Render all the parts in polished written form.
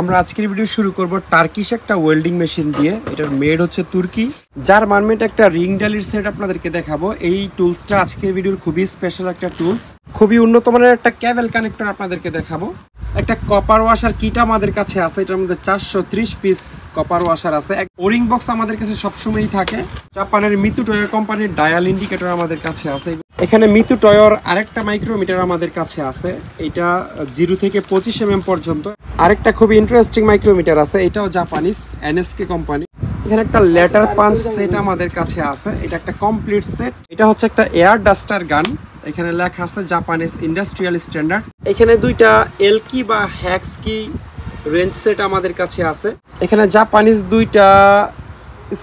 আমরা আজকের ভিডিও শুরু করব টার্কিশ একটা ওয়েল্ডিং মেশিন দিয়ে। এটার মেড হচ্ছে তুর্কি, যার মানমেন্ট একটা রিং ডালির সেট আপনাদেরকে দেখাবো। এই টুলসটা আজকের ভিডিওর খুবই স্পেশাল একটা টুলস, খুবই উন্নত মানের একটা কেবল কানেক্টর আপনাদেরকে দেখাবো। একটা কপার ওয়াশার কিট আমাদের কাছে আছে, এটার মধ্যে 430 পিস কপার ওয়াশার আছে। ওরিং বক্স আমাদের কাছে সবসময়ই থাকে। জাপানের মিতু টয়ো কোম্পানির ডায়াল ইন্ডিকেটর আমাদের কাছে আছে। এখানে মিতু টয়োর আরেকটা মাইক্রোমিটার আমাদের কাছে আছে, এটা 0 থেকে 25 mm পর্যন্ত। আরেকটা খুবই ইন্টারেস্টিং মাইক্রোমিটার আছে, এটাও জাপানিজ এনএসকে কোম্পানি। এখানে একটা লেটার পাঞ্চ সেট আমাদের কাছে আছে, এটা একটা কমপ্লিট সেট। এটা হচ্ছে একটা এয়ার ডাস্টার গান, এখানে লেখা আছে জাপানিজ ইন্ডাস্ট্রিয়াল স্ট্যান্ডার্ড। এখানে দুইটা এলকি বা হ্যাক্স কি রেঞ্জ সেট আমাদের কাছে আছে। এখানে জাপানিজ দুইটা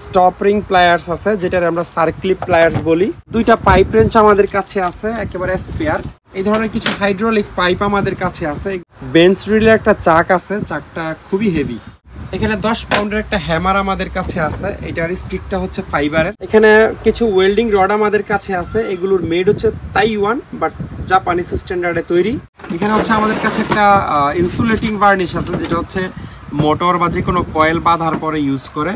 স্টপ রিং প্লায়ার্স আছে, যেটার আমরা সার্ক্লিপ প্লায়ার্স বলি। দুইটা পাইপ রেঞ্চ আমাদের কাছে আছে, একেবারে স্পেয়ার। এই ধরনের কিছু হাইড্রোলিক পাইপ আমাদের কাছে আছে। বেঞ্চ রিলে একটা চাক আছে, চাকটা খুবই হেভি। এখানে 10 পাউন্ডের একটা হ্যামার আমাদের কাছে আছে, এটার স্টিকটা হচ্ছে ফাইবারের। এখানে কিছু ওয়েল্ডিং রড আমাদের কাছে আছে, এগুলোর মেড হচ্ছে তাইওয়ান বাট জাপানিজ স্ট্যান্ডার্ডে তৈরি। এখানে হচ্ছে আমাদের কাছে একটা ইনসুলেটিং ভার্নিশ আছে, যেটা হচ্ছে মোটর বা যে কোনো কয়েল বাঁধার পরে ইউজ করে।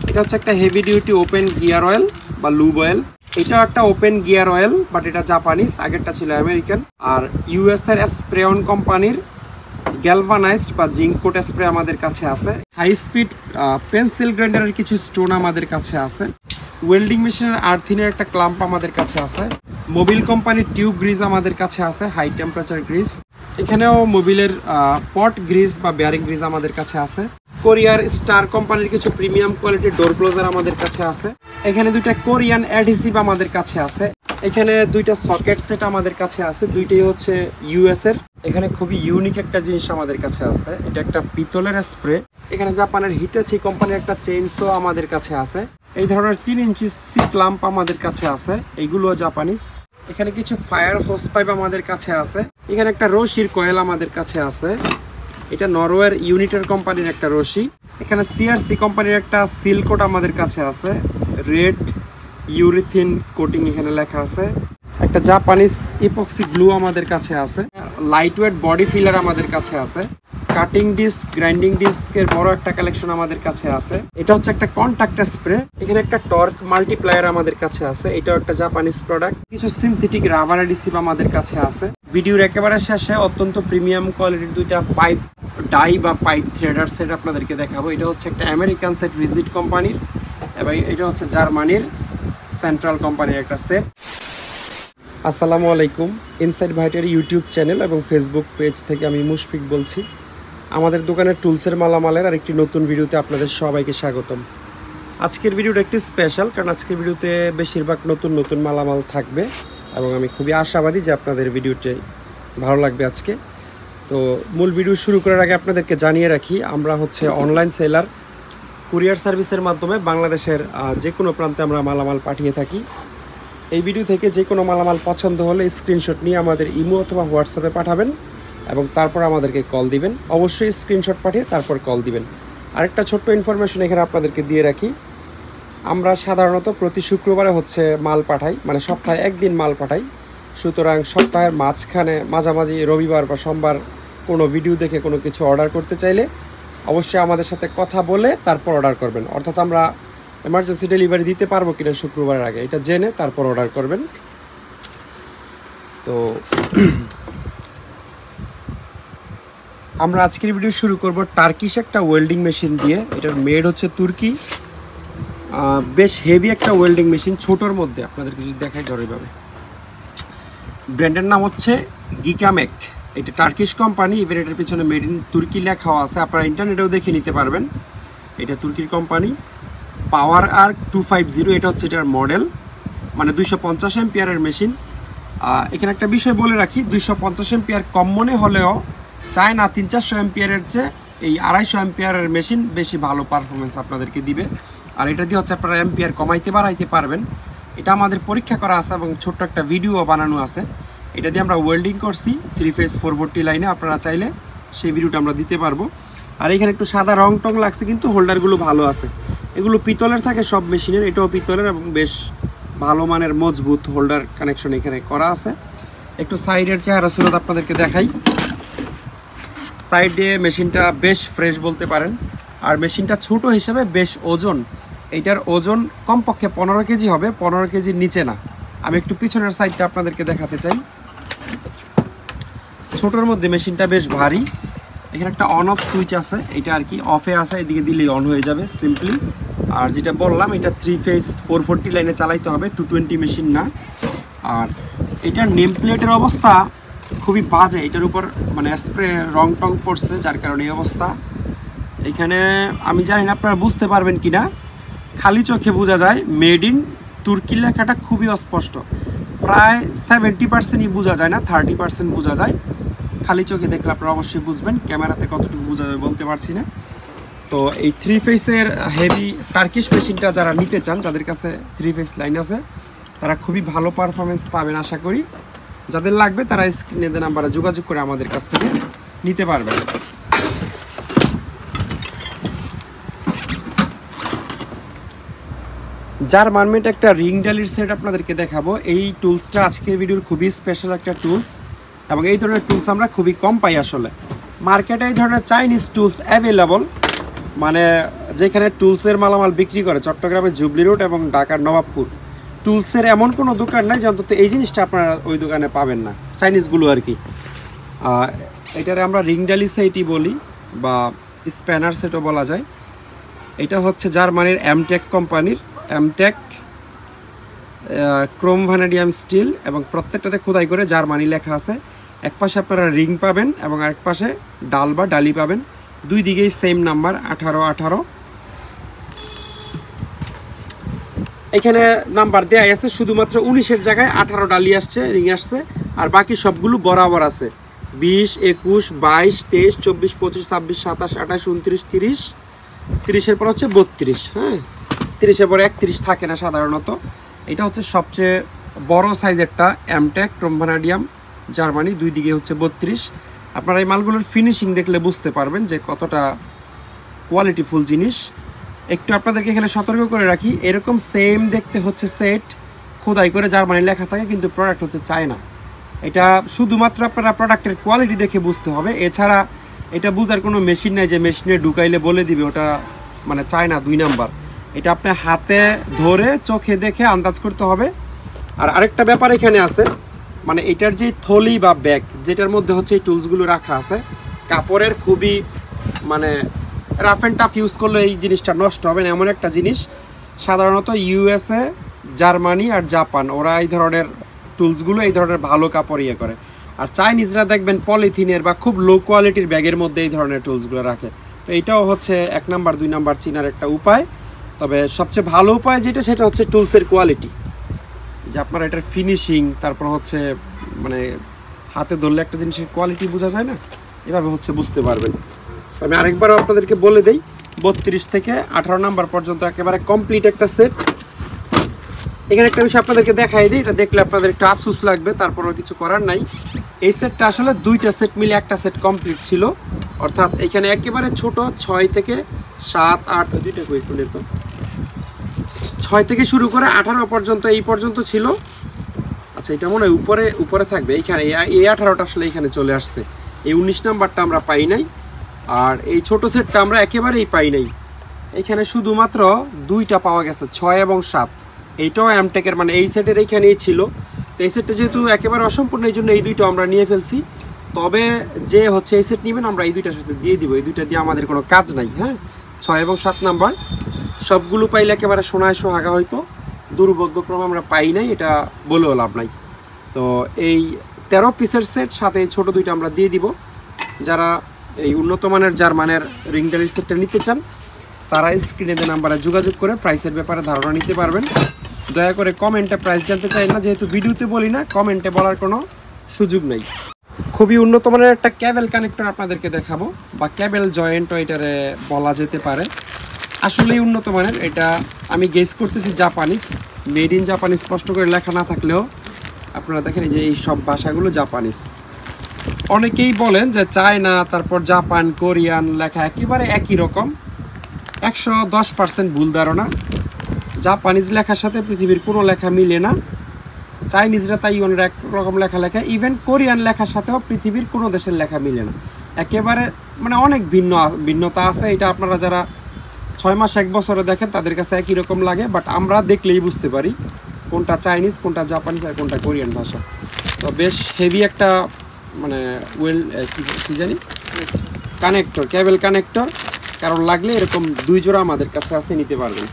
এটা হচ্ছে একটা heavy duty open gear oil বা লুব অয়েল। এটা একটা ওপেন গিয়ার অয়েল বাট এটা জাপানিজ, আগেরটা ছিল আমেরিকান। আর ইউএস এর স্প্রেঅন কোম্পানির গ্যালভানাইজড বা জিঙ্ক কোট স্প্রে আমাদের কাছে আছে। হাই স্পিড পেন্সিল গ্রাইন্ডারের কিছু স্টোন আমাদের কাছে আছে। ওয়েল্ডিং মেশিনের আর্থিনের একটা ক্লাম্প আমাদের কাছে আছে। মোবিল কোম্পানির টিউব গ্রিজ আমাদের কাছে আছে, হাই টেম্পারেচার গ্রিজ। এখানেও মোবিলের পট গ্রিজ বা বেয়ারিং গ্রিজ আমাদের কাছে আছে। কোরিয়ার স্টার কোম্পানির কিছু প্রিমিয়াম কোয়ালিটির ডোর ক্লোজার আমাদের কাছে আছে। এখানে দুইটা কোরিয়ান অ্যাডহেসিভ আমাদের কাছে আছে। এখানে দুইটা সকেট সেট আমাদের কাছে আছে, দুইটাই হচ্ছে ইউএস এর। এখানে খুবই ইউনিক একটা জিনিস আমাদের কাছে আছে, এটা একটা পিতলের স্প্রে। এখানে জাপানের হিটাচি কোম্পানির একটা চেইনসো আমাদের কাছে আছে। এই ধরনের 3 ইঞ্চি সি ক্লাম্প আমাদের কাছে আছে, এইগুলো জাপানিজ। এখানে কিছু ফায়ার হোস পাইপ আমাদের কাছে আছে। এখানে একটা রশির কয়েল আমাদের কাছে আছে, এটা নরওয়ের ইউনিটার কোম্পানির একটা রশি। এখানে সিআরসি কোম্পানির একটা সিল কোট আমাদের কাছে আছে, রেড ইউরিথিন কোটিং এখানে লেখা আছে। একটা জাপানিজ ইপক্সি গ্লু আমাদের কাছে আছে। লাইট ওয়েট বডি ফিলার আমাদের কাছে আছে। কাটিং ডিস্ক, গ্রাইন্ডিং ডিস্কের বড় একটা কালেকশন আমাদের কাছে আছে। এটা হচ্ছে একটা কন্টাক্ট স্প্রে। এখানে একটা টর্ক মাল্টিপ্লায়ার আমাদের কাছে আছে, এটাও একটা জাপানিজ প্রোডাক্ট। কিছু সিনথেটিক রাবার অ্যাডিসিভ আমাদের কাছে আছে। ভিডিওর একেবারে শেষে অত্যন্ত প্রিমিয়াম কোয়ালিটির দুইটা পাইপ ডাই বা পাইপ থ্রেডার সেট আপনাদেরকে দেখাবো। এটা হচ্ছে একটা আমেরিকান সেট রিজিট কোম্পানির, এবং এটা হচ্ছে জার্মানির সেন্ট্রাল কোম্পানির একটা সেট। আসসালামু আলাইকুম, ইনসাইড ভাইটের ইউটিউব চ্যানেল এবং ফেসবুক পেজ থেকে আমি মুশফিক বলছি। আমাদের দোকানের টুলসের মালামালের আরেকটি নতুন ভিডিওতে আপনাদের সবাইকে স্বাগতম। আজকের ভিডিওটা একটু স্পেশাল, কারণ আজকের ভিডিওতে বেশিরভাগ নতুন নতুন মালামাল থাকবে এবং আমি খুবই আশাবাদী যে আপনাদের ভিডিওটি ভালো লাগবে আজকে। তো মূল ভিডিও শুরু করার আগে আপনাদেরকে জানিয়ে রাখি, আমরা হচ্ছে অনলাইন সেলার। কুরিয়ার সার্ভিসের মাধ্যমে বাংলাদেশের যে কোনো প্রান্তে আমরা মালামাল পাঠিয়ে থাকি। এই ভিডিও থেকে যে কোনো মালামাল পছন্দ হলে স্ক্রিনশট নিয়ে আমাদের ইমো অথবা হোয়াটসঅ্যাপে পাঠাবেন এবং তারপর আমাদেরকে কল দিবেন। অবশ্যই স্ক্রিনশট পাঠিয়ে তারপর কল দিবেন। আরেকটা ছোট্ট ইনফরমেশন এখানে আপনাদেরকে দিয়ে রাখি, আমরা সাধারণত প্রতি শুক্রবারে হচ্ছে মাল পাঠাই, মানে সপ্তাহে একদিন মাল পাঠাই। সুতরাং সপ্তাহের মাঝামাঝি রবিবার বা সোমবার কোনো ভিডিও দেখে কোনো কিছু অর্ডার করতে চাইলে অবশ্যই আমাদের সাথে কথা বলে তারপর অর্ডার করবেন। অর্থাৎ আমরা এমার্জেন্সি ডেলিভারি দিতে পারবো কিনা শুক্রবারের আগে, এটা জেনে তারপর অর্ডার করবেন। তো আমরা আজকের ভিডিও শুরু করব টার্কিশ একটা ওয়েল্ডিং মেশিন দিয়ে। এটার মেড হচ্ছে তুর্কি, বেশ হেভি একটা ওয়েল্ডিং মেশিন, ছোটোর মধ্যে। আপনাদেরকে যদি দেখাই জরুরিভাবে, ব্র্যান্ডের নাম হচ্ছে গিকামেক। এটা টার্কিশ কোম্পানি, ইভেন এটার পিছনে মেড ইন তুর্কি লেখাও আছে, আপনারা ইন্টারনেটেও দেখে নিতে পারবেন। এটা তুর্কির কোম্পানি। পাওয়ার আর্ক 250, এটা হচ্ছে এটার মডেল, মানে 250 এম্পিয়ারের মেশিন। এখানে একটা বিষয় বলে রাখি, 250 এম্পিয়ার কম মনে হলেও চায় না 300-400 এম্পিয়ারের চেয়ে এই 250 এম্পিয়ারের মেশিন বেশি ভালো পারফরমেন্স আপনাদেরকে দিবে। আর এটা দিয়ে হচ্ছে আপনারা এম্পিয়ার কমাইতে বাড়াইতে পারবেন। এটা আমাদের পরীক্ষা করা আছে এবং ছোট্ট একটা ভিডিও বানানো আছে। এটা দিয়ে আমরা ওয়েল্ডিং করছি 3 ফেজ 440 লাইনে, আপনারা চাইলে সেই ভিডিওটা আমরা দিতে পারবো। আর এখানে একটু সাদা রং টং লাগছে, কিন্তু হোল্ডারগুলো ভালো আছে। এগুলো পিতলের থাকে সব মেশিনের, এটাও পিতলের এবং বেশ ভালো মানের মজবুত হোল্ডার কানেকশন এখানে করা আছে। একটু সাইডের চেহারা সুরত আপনাদেরকে দেখাই। সাইডে মেশিনটা বেশ ফ্রেশ বলতে পারেন। আর মেশিনটা ছোট হিসেবে বেশ ওজন, এইটার ওজন কমপক্ষে 15 কেজি হবে, 15 কেজির নিচে না। আমি একটু পিছনের সাইডটা আপনাদেরকে দেখাতে চাই। ছোটোর মধ্যে মেশিনটা বেশ ভারী। এখানে একটা অন অফ সুইচ আছে, এটা আর কি অফে আছে, এদিকে দিলেই অন হয়ে যাবে সিম্পলি। আর যেটা বললাম এটা 3 ফেজ 440 লাইনে চালাইতে হবে, 220 মেশিন না। আর এটার নেম প্লেটের অবস্থা খুবই বাজে, এটার উপর মানে স্প্রে রং টং পড়ছে, যার কারণে এই অবস্থা। এখানে আমি জানি না আপনারা বুঝতে পারবেন কিনা, খালি চোখে বোঝা যায় মেড ইন তুর্কি লেখাটা খুবই অস্পষ্ট, প্রায় 70%ই বোঝা যায় না, 30% বোঝা যায়। খালি চোখে দেখলে আপনারা অবশ্যই বুঝবেন, ক্যামেরাতে কতটুকু বোঝা যাবে বলতে পারছি না। তো এই 3 ফেসের হেভি টার্কিশ মেশিনটা যারা নিতে চান, যাদের কাছে 3 ফেস লাইন আছে, তারা খুবই ভালো পারফরমেন্স পাবেন আশা করি। যাদের লাগবে তারা স্ক্রিনে দেওয়া নাম্বারে যোগাযোগ করে আমাদের কাছ থেকে নিতে পারবেন। জার্মানমেড একটা রিং ডালির সেট আপনাদেরকে দেখাবো। এই টুলসটা আজকের ভিডিওর খুবই স্পেশাল একটা টুলস, এবং এই ধরনের টুলস আমরা খুবই কম পাই আসলে মার্কেটে। এই ধরনের চাইনিজ টুলস অ্যাভেলেবল, মানে যেখানে টুলসের মালামাল বিক্রি করে চট্টগ্রামের জুবলি রোড এবং ঢাকার নবাবপুর, টুলসের এমন কোনো দোকান নাই যে অন্তত এই জিনিসটা আপনারা ওই দোকানে পাবেন না, চাইনিজগুলো আর কি। এটারে আমরা রিং ডালি সেটই বলি বা স্প্যানার সেটও বলা যায়। এটা হচ্ছে জার্মানির এমটেক কোম্পানির, এমটেক ক্রোম ভ্যানাডিয়াম স্টিল, এবং প্রত্যেকটাতে খোদাই করে জার্মানি লেখা আছে। এক পাশে আপনারা রিং পাবেন এবং আরেক পাশে ডাল বা ডালি পাবেন, দুই দিকেই সেম নাম্বার 1818। এখানে নাম্বার দেয়া আছে, শুধুমাত্র 19-এর জায়গায় 18 ডালি আসছে, রিং আসছে, আর বাকি সবগুলো বরাবর আছে 20, 21, 22, 23, 24, 25, 26, 27, 28, 29, 30, 30-এর পর হচ্ছে 32। হ্যাঁ, 30-এর পরে 31 থাকে না সাধারণত। এটা হচ্ছে সবচেয়ে বড় সাইজেরটা, এমটেক ক্রোম ভ্যানাডিয়াম জার্মানি, দুই দিকে হচ্ছে 32। আপনারা এই মালগুলোর ফিনিশিং দেখলে বুঝতে পারবেন যে কতটা কোয়ালিটিফুল জিনিস। একটু আপনাদেরকে এখানে সতর্ক করে রাখি, এরকম সেম দেখতে হচ্ছে সেট খোদাই করে জার্মানি লেখা থাকে, কিন্তু প্রোডাক্ট হচ্ছে চায়না। এটা শুধুমাত্র আপনারা প্রোডাক্টের কোয়ালিটি দেখে বুঝতে হবে, এছাড়া এটা বোঝার কোনো মেশিন নাই যে মেশিনে ঢুকাইলে বলে দিবে ওটা মানে চায়না 2 নাম্বার। এটা আপনি হাতে ধরে চোখে দেখে আন্দাজ করতে হবে। আর আরেকটা ব্যাপার এখানে আছে, মানে এটার যে থলি বা ব্যাগ যেটার মধ্যে হচ্ছে এই টুলসগুলো রাখা আছে, কাপড়ের খুবই মানে রাফ অ্যান্ড টাফ ইউজ করলে এই জিনিসটা নষ্ট হবে না, এমন একটা জিনিস। সাধারণত ইউএসএ, জার্মানি আর জাপান, ওরা এই ধরনের টুলসগুলো এই ধরনের ভালো কাপড় ইয়ে করে। আর চাইনিজরা দেখবেন পলিথিনের বা খুব লো কোয়ালিটির ব্যাগের মধ্যে এই ধরনের টুলসগুলো রাখে। তো এটাও হচ্ছে 1 নাম্বার 2 নাম্বার চিনার একটা উপায়। তবে সবচেয়ে ভালো উপায় যেটা, সেটা হচ্ছে টুলসের কোয়ালিটি, যে আপনার এটার ফিনিশিং, তারপর হচ্ছে মানে হাতে ধরলে একটা জিনিসের কোয়ালিটি বোঝা যায় না, এভাবে হচ্ছে বুঝতে পারবেন। আমি আরেকবারও আপনাদেরকে বলে দিই, 32 থেকে 18 নাম্বার পর্যন্ত একেবারে কমপ্লিট একটা সেট। এখানে একটা বিষয় আপনাদেরকে দেখাই দিই, এটা দেখলে আপনাদের একটু আফসোস লাগবে, তারপরও কিছু করার নাই। এই সেটটা আসলে 2টা সেট মিলে একটা সেট কমপ্লিট ছিল, অর্থাৎ এখানে একেবারে ছোট 6 থেকে 7, 8, দুইটা কই কোনে তো 6 থেকে শুরু করে 18 পর্যন্ত, এই পর্যন্ত ছিল। আচ্ছা, এটা মনে হয় উপরে থাকবে, এইখানে এই 18টা আসলে এখানে চলে আসছে, এই 19 নাম্বারটা আমরা পাই নাই। আর এই ছোট সেটটা আমরা একেবারেই পাই নাই, এখানে শুধুমাত্র 2টা পাওয়া গেছে, 6 এবং 7। এইটাও এমটেকের, মানে এই সেটের এইখানেই ছিল। তো এই সেটটা যেহেতু একেবারে অসম্পূর্ণ, এই জন্য এই 2টা আমরা নিয়ে ফেলছি। তবে যে হচ্ছে এই সেট নেবেন, আমরা এই 2টার সাথে দিয়ে দিব, এই 2টা দিয়ে আমাদের কোনো কাজ নাই। হ্যাঁ, 6 এবং 7 নাম্বার সবগুলো পাইলে একেবারে সোনায় সোহাগা হয়তো, দুর্ভাগ্যক্রমে আমরা পাই নাই, এটা বলেও লাভ নাই। তো এই 13 পিসের সেট সাথে এই ছোটো 2টা আমরা দিয়ে দিব। যারা এই উন্নত মানের জার্মানের রিং ডালির সেটটা নিতে চান, তারা স্ক্রিনে দেওয়া নাম্বারে যোগাযোগ করে প্রাইসের ব্যাপারে ধারণা নিতে পারবেন। দয়া করে কমেন্টে প্রাইস জানতে চাই না, যেহেতু ভিডিওতে বলি না, কমেন্টে বলার কোনো সুযোগ নেই। খুবই উন্নত মানের একটা ক্যাবেল কানেক্টর আপনাদেরকে দেখাবো, বা ক্যাবেল জয়েন্টও এটারে বলা যেতে পারে। আসলেই উন্নত মানের, এটা আমি গেস করতেছি জাপানিজ, মেড ইন জাপানিজ স্পষ্ট করে লেখা না থাকলেও আপনারা দেখেন যে এই সব ভাষাগুলো জাপানিজ। অনেকেই বলেন যে চায়না, তারপর জাপান, কোরিয়ান লেখা একেবারে একই রকম। 110% ভুল ধারণা। জাপানিজ লেখার সাথে পৃথিবীর কোনো লেখা মিলে না। চাইনিজরা তাইওয়ানের এক রকম লেখা লেখা, ইভেন কোরিয়ান লেখার সাথেও পৃথিবীর কোনো দেশের লেখা মিলে না। একেবারে মানে অনেক ভিন্নতা আছে। এটা আপনারা যারা 6 মাস 1 বছরে দেখেন তাদের কাছে একই রকম লাগে, বাট আমরা দেখলেই বুঝতে পারি কোনটা চাইনিজ, কোনটা জাপানিজ আর কোনটা কোরিয়ান ভাষা। তো বেশ হেভি একটা মানে কি জানি কানেক্টর, কেবল কানেক্টর, কারণ লাগলে এরকম 2 জোড়া আমাদের কাছে আছে, নিতে পারবেন।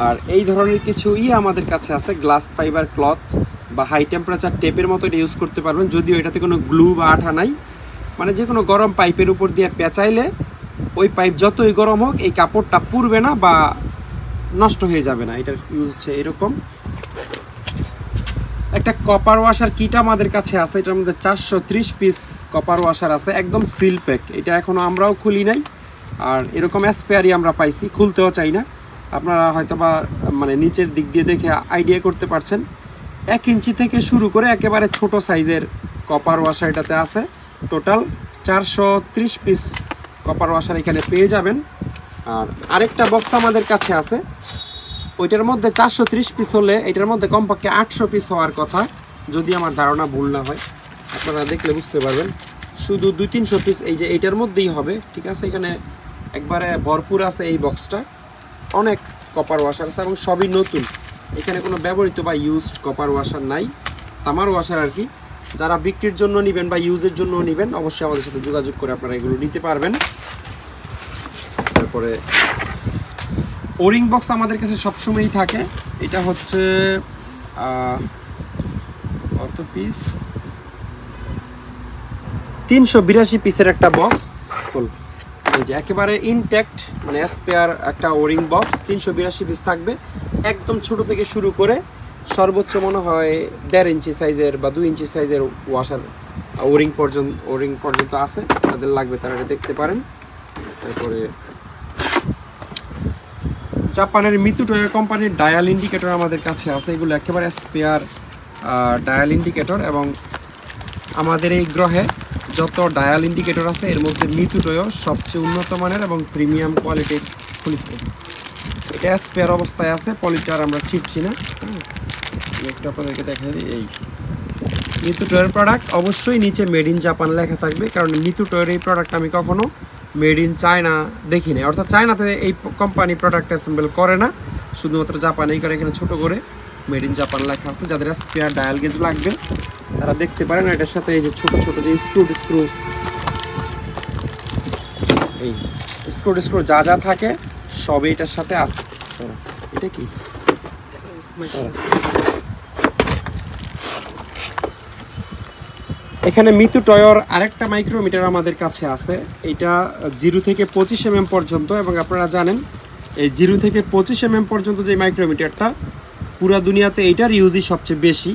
আর এই ধরনের কিছু আমাদের কাছে আছে, গ্লাস ফাইবার ক্লথ বা হাই টেম্পারেচার টেপের মতো এটা ইউজ করতে পারবেন, যদিও এটাতে কোনো গ্লু বা আঠা নাই। মানে যে কোনো গরম পাইপের উপর দিয়ে পেঁচাইলে ওই পাইপ যতই গরম হোক এই কাপড়টা পুড়বে না বা নষ্ট হয়ে যাবে না। এটার ইউজ হচ্ছে এরকম। একটা কপার ওয়াশার কিট আমাদের কাছে আছে, এটার মধ্যে 430 পিস কপার ওয়াশার আছে, একদম সিল প্যাক। এটা এখনও আমরাও খুলি নাই, আর এরকম স্পেয়ারই আমরা পাইছি, খুলতেও চাই না। আপনারা হয়তো বা মানে নিচের দিক দিয়ে দেখে আইডিয়া করতে পারছেন। 1 ইঞ্চি থেকে শুরু করে একেবারে ছোট সাইজের কপার ওয়াশার এটাতে আছে। টোটাল 430 পিস কপার ওয়াশার এখানে পেয়ে যাবেন। আর আরেকটা বক্স আমাদের কাছে আছে, ওইটার মধ্যে 430 পিস হলে এটার মধ্যে কমপক্ষে 800 পিস হওয়ার কথা, যদি আমার ধারণা ভুল না হয়। আপনারা দেখলে বুঝতে পারবেন। শুধু 200-300 পিস এই যে এইটার মধ্যেই হবে, ঠিক আছে। এখানে একবারে ভরপুর আছে এই বক্সটা, অনেক কপার ওয়াশার আছে এবং সবই নতুন। এখানে কোনো ব্যবহৃত বা ইউজড কপার ওয়াশার নাই, তামার ওয়াশার আর কি। যারা বিক্রির জন্য নেবেন বা ইউজের জন্য নেবেন অবশ্যই আমাদের সাথে যোগাযোগ করে আপনারা এগুলো নিতে পারবেন। তারপরে ওরিং বক্স আমাদের কাছে সবসময়ই থাকে। এটা হচ্ছে কত পিস, 382 পিসের একটা বক্স। এই যে একেবারে ইনট্যাক্ট মানে স্পেয়ার একটা ওরিং বক্স, 382 পিস থাকবে। একদম ছোট থেকে শুরু করে সর্বোচ্চ মনে হয় 1.5 ইঞ্চি সাইজের বা 2 ইঞ্চি সাইজের ওয়াশার ওরিং পর্যন্ত আছে। তাদের লাগবে তারা এটা দেখতে পারেন। তারপরে জাপানের মিতুটোয়ো কোম্পানির ডায়াল ইন্ডিকেটর আমাদের কাছে আছে। এগুলো একেবারে স্পেয়ার ডায়াল ইন্ডিকেটর, এবং আমাদের এই গ্রহে যত ডায়াল ইন্ডিকেটর আছে এর মধ্যে মিতুটোয়ো সবচেয়ে উন্নত মানের এবং প্রিমিয়াম কোয়ালিটির খুলেছে। এটা স্পেয়ার অবস্থায় আছে, পলিটার আমরা ছিটছি না। একটু আপনাদেরকে দেখা দিই, এই মিতুটোয়োর প্রোডাক্ট অবশ্যই নিচে মেড ইন জাপান লেখা থাকবে, কারণ মিতুটোয়োর এই প্রোডাক্ট আমি কখনো মেড ইন চায়না দেখি না। অর্থাৎ চায়নাতে এই কোম্পানি প্রোডাক্ট অ্যাসেম্বল করে না, শুধুমাত্র জাপানেই করে। এখানে ছোট করে মেড ইন জাপান লেখা আছে। যাদের স্পেয়ার ডায়াল গেজ লাগবে তারা দেখতে পারেন। এটার সাথে এই যে ছোট ছোট যে স্ক্রু এই স্ক্রু যা যা থাকে সব এটার সাথে আছে। এটা কি এখানে মিতুটোয়োর আরেকটা মাইক্রোমিটার আমাদের কাছে আছে। এটা 0 থেকে 25 mm পর্যন্ত, এবং আপনারা জানেন এই 0 থেকে 25 mm পর্যন্ত যে মাইক্রোমিটারটা পুরা দুনিয়াতে এইটার ইউজই সবচেয়ে বেশি,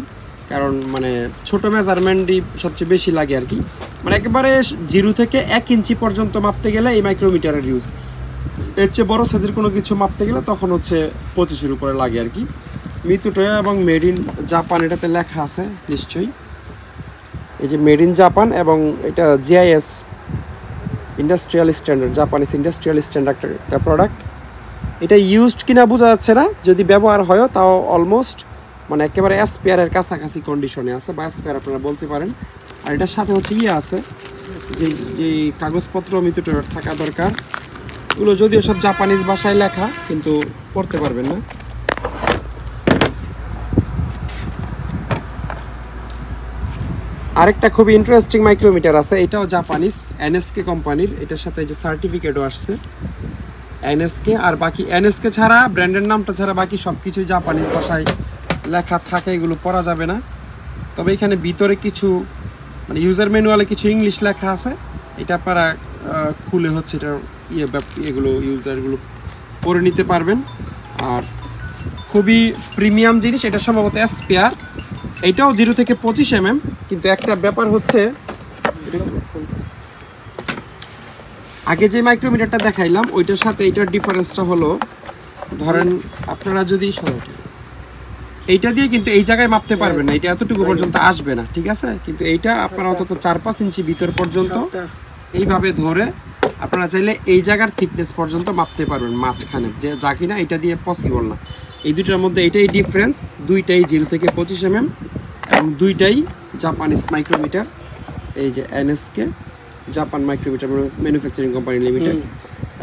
কারণ মানে ছোট মেজারমেন্টই সবচেয়ে বেশি লাগে আর কি। মানে একেবারে 0 থেকে 1 ইঞ্চি পর্যন্ত মাপতে গেলে এই মাইক্রোমিটারের ইউজ। এর চেয়ে বড় সাইজের কোনো কিছু মাপতে গেলে তখন হচ্ছে 25-এর উপরে লাগে আর কি। মিতুটোয়ো এবং মেড ইন জাপান এটাতে লেখা আছে নিশ্চয়ই। এই যে মেড ইন জাপান, এবং এটা GIS industrial standard, Japanese industrial standard একটা প্রোডাক্ট। এটা ইউজড কিনা বোঝা যাচ্ছে না, যদি ব্যবহার হয় তাও অলমোস্ট মানে একেবারে স্পেয়ারের কাছাকাছি কন্ডিশনে আছে, বা স্পেয়ার আপনারা বলতে পারেন। আর এটার সাথে হচ্ছে আছে যে কাগজপত্র মিতুটোয়োর থাকা দরকার, এগুলো যদিও সব জাপানিজ ভাষায় লেখা, কিন্তু পড়তে পারবেন না। আরেকটা খুবই ইন্টারেস্টিং মাইক্রোমিটার আছে, এটাও জাপানিজ, এনএসকে কোম্পানির। এটার সাথে যে সার্টিফিকেটও আসছে এনএসকে। আর বাকি এনএসকে ছাড়া, ব্র্যান্ডের নামটা ছাড়া বাকি সব কিছুই জাপানিজ ভাষায় লেখা থাকে, এগুলো পড়া যাবে না। তবে এখানে ভিতরে কিছু মানে ইউজার ম্যানুয়ালে কিছু ইংলিশ লেখা আছে, এটা আপনারা খুলে হচ্ছে এটা এগুলো ইউজারগুলো পড়ে নিতে পারবেন। আর খুবই প্রিমিয়াম জিনিস, এটা সম্ভবত স্পেয়ার। এইটাও 0 থেকে 25 mm, কিন্তু একটা ব্যাপার হচ্ছে আগে যে মাইক্রোমিটারটা দেখাইলাম ওইটার সাথে এইটার ডিফারেন্সটা হলো, ধরেন আপনারা যদি এইটা দিয়ে কিন্তু এই জায়গায় মাপতে পারবেন না, এটা এতটুকু পর্যন্ত আসবে না, ঠিক আছে। কিন্তু এইটা আপনারা অন্তত 4-5 ইঞ্চি ভিতর পর্যন্ত এইভাবে ধরে আপনারা চাইলে এই জায়গার থিকনেস পর্যন্ত মাপতে পারবেন মাঝখানে, যে যা কিনা এটা দিয়ে পসিবল না। এই দুটোর মধ্যে এটাই ডিফারেন্স, দুইটাই 0 থেকে 25 mm এবং দুইটাই জাপানিজ মাইক্রোমিটার। এই যে NSK Japan micrometer manufacturing company limited.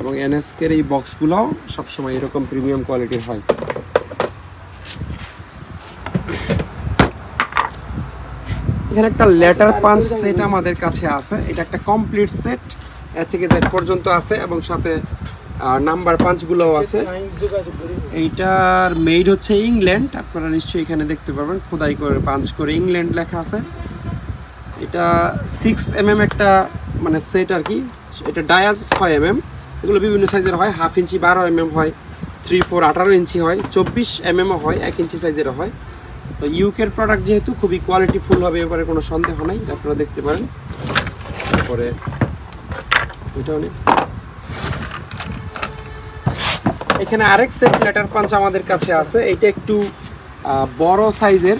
এবং এনএসকের এই বক্সগুলোও সবসময় এরকম প্রিমিয়াম কোয়ালিটির হয়। এখানে একটা লেটার পাঞ্চ সেট আমাদের কাছে আছে, এটা একটা কমপ্লিট সেট, এ থেকে জেড পর্যন্ত আছে এবং সাথে নাম্বার পাঞ্চগুলোও আছে। এইটার মেড হচ্ছে ইংল্যান্ড, আপনারা নিশ্চয়ই এখানে দেখতে পাবেন খোদাই করে পাঞ্চ করে ইংল্যান্ড লেখা আছে। এটা 6mm একটা মানে সেট আর কি, এটা ডায়াজ 6mm, এগুলো বিভিন্ন সাইজের হয়, 1/2 ইঞ্চি 12mm হয়, 3/4 18 ইঞ্চি হয়, 24mm হয়, 1 ইঞ্চি সাইজের হয়। তো ইউকের প্রোডাক্ট যেহেতু খুবই কোয়ালিটিফুল হবে, এবারে কোনো সন্দেহ নাই, আপনারা দেখতে পারেন। তারপরে এটা অনেক, এখানে আরেক সেট লেটার পাঞ্চ আমাদের কাছে আছে, এটা একটু বড় সাইজের,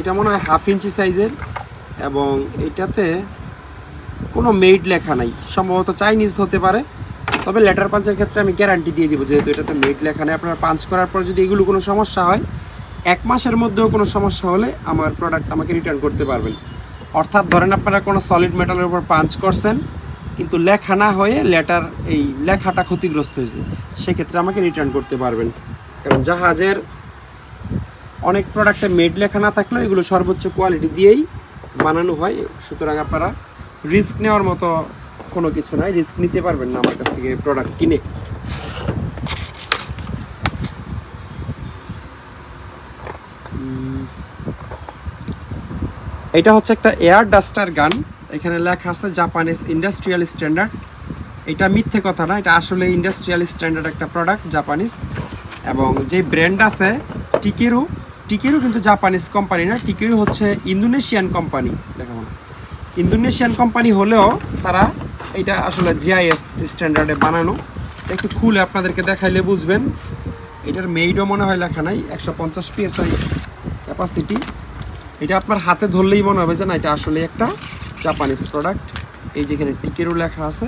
এটা মনে হয় 1/2 ইঞ্চি সাইজের এবং এটাতে কোনো মেড লেখা নাই, সম্ভবত চাইনিজ হতে পারে। তবে লেটার পাঞ্চের ক্ষেত্রে আমি গ্যারান্টি দিয়ে দিব যেহেতু এটাতে মেড লেখা নেই। আপনারা পাঞ্চ করার পর যদি এগুলো কোনো সমস্যা হয়, 1 মাসের মধ্যেও কোনো সমস্যা হলে আমার প্রোডাক্ট আমাকে রিটার্ন করতে পারবেন। অর্থাৎ ধরেন আপনারা কোনো সলিড মেটালের উপর পাঞ্চ করছেন কিন্তু লেখা না হয়ে লেটার এই লেখাটা ক্ষতিগ্রস্ত হয়েছে, সেক্ষেত্রে আমাকে রিটার্ন করতে পারবেন। কারণ জাহাজের অনেক প্রোডাক্টে মেড লেখা না থাকলেও এগুলো সর্বোচ্চ কোয়ালিটি দিয়েই বানানো হয়, সুতরাং আপনারা রিস্ক নেওয়ার মতো কোনো কিছু নাই, রিস্ক নিতে পারবেন না আমার কাছ থেকে প্রোডাক্ট কিনে। এটা হচ্ছে একটা এয়ার ডাস্টার গান, এখানে লেখা আছে জাপানিজ ইন্ডাস্ট্রিয়াল স্ট্যান্ডার্ড। এটা মিথ্যে কথা না, এটা আসলে ইন্ডাস্ট্রিয়াল স্ট্যান্ডার্ড একটা প্রোডাক্ট জাপানিজ। এবং যে ব্র্যান্ড আছে টিকেরু, টিকেরু কিন্তু জাপানিজ কোম্পানি না, টিকেরু হচ্ছে ইন্দোনেশিয়ান কোম্পানি। দেখাবো না, ইন্দোনেশিয়ান কোম্পানি হলেও তারা এটা আসলে জিআইএস স্ট্যান্ডার্ডে বানানো। একটু খুলে আপনাদেরকে দেখাইলে বুঝবেন। এটার মেইডও মনে হয় লেখা নাই, 150 PSI ক্যাপাসিটি। এটা আপনার হাতে ধরলেই মনে হবে যে না এটা আসলে একটা জাপানিজ প্রোডাক্ট। এই যেখানে টিকেরু লেখা আছে।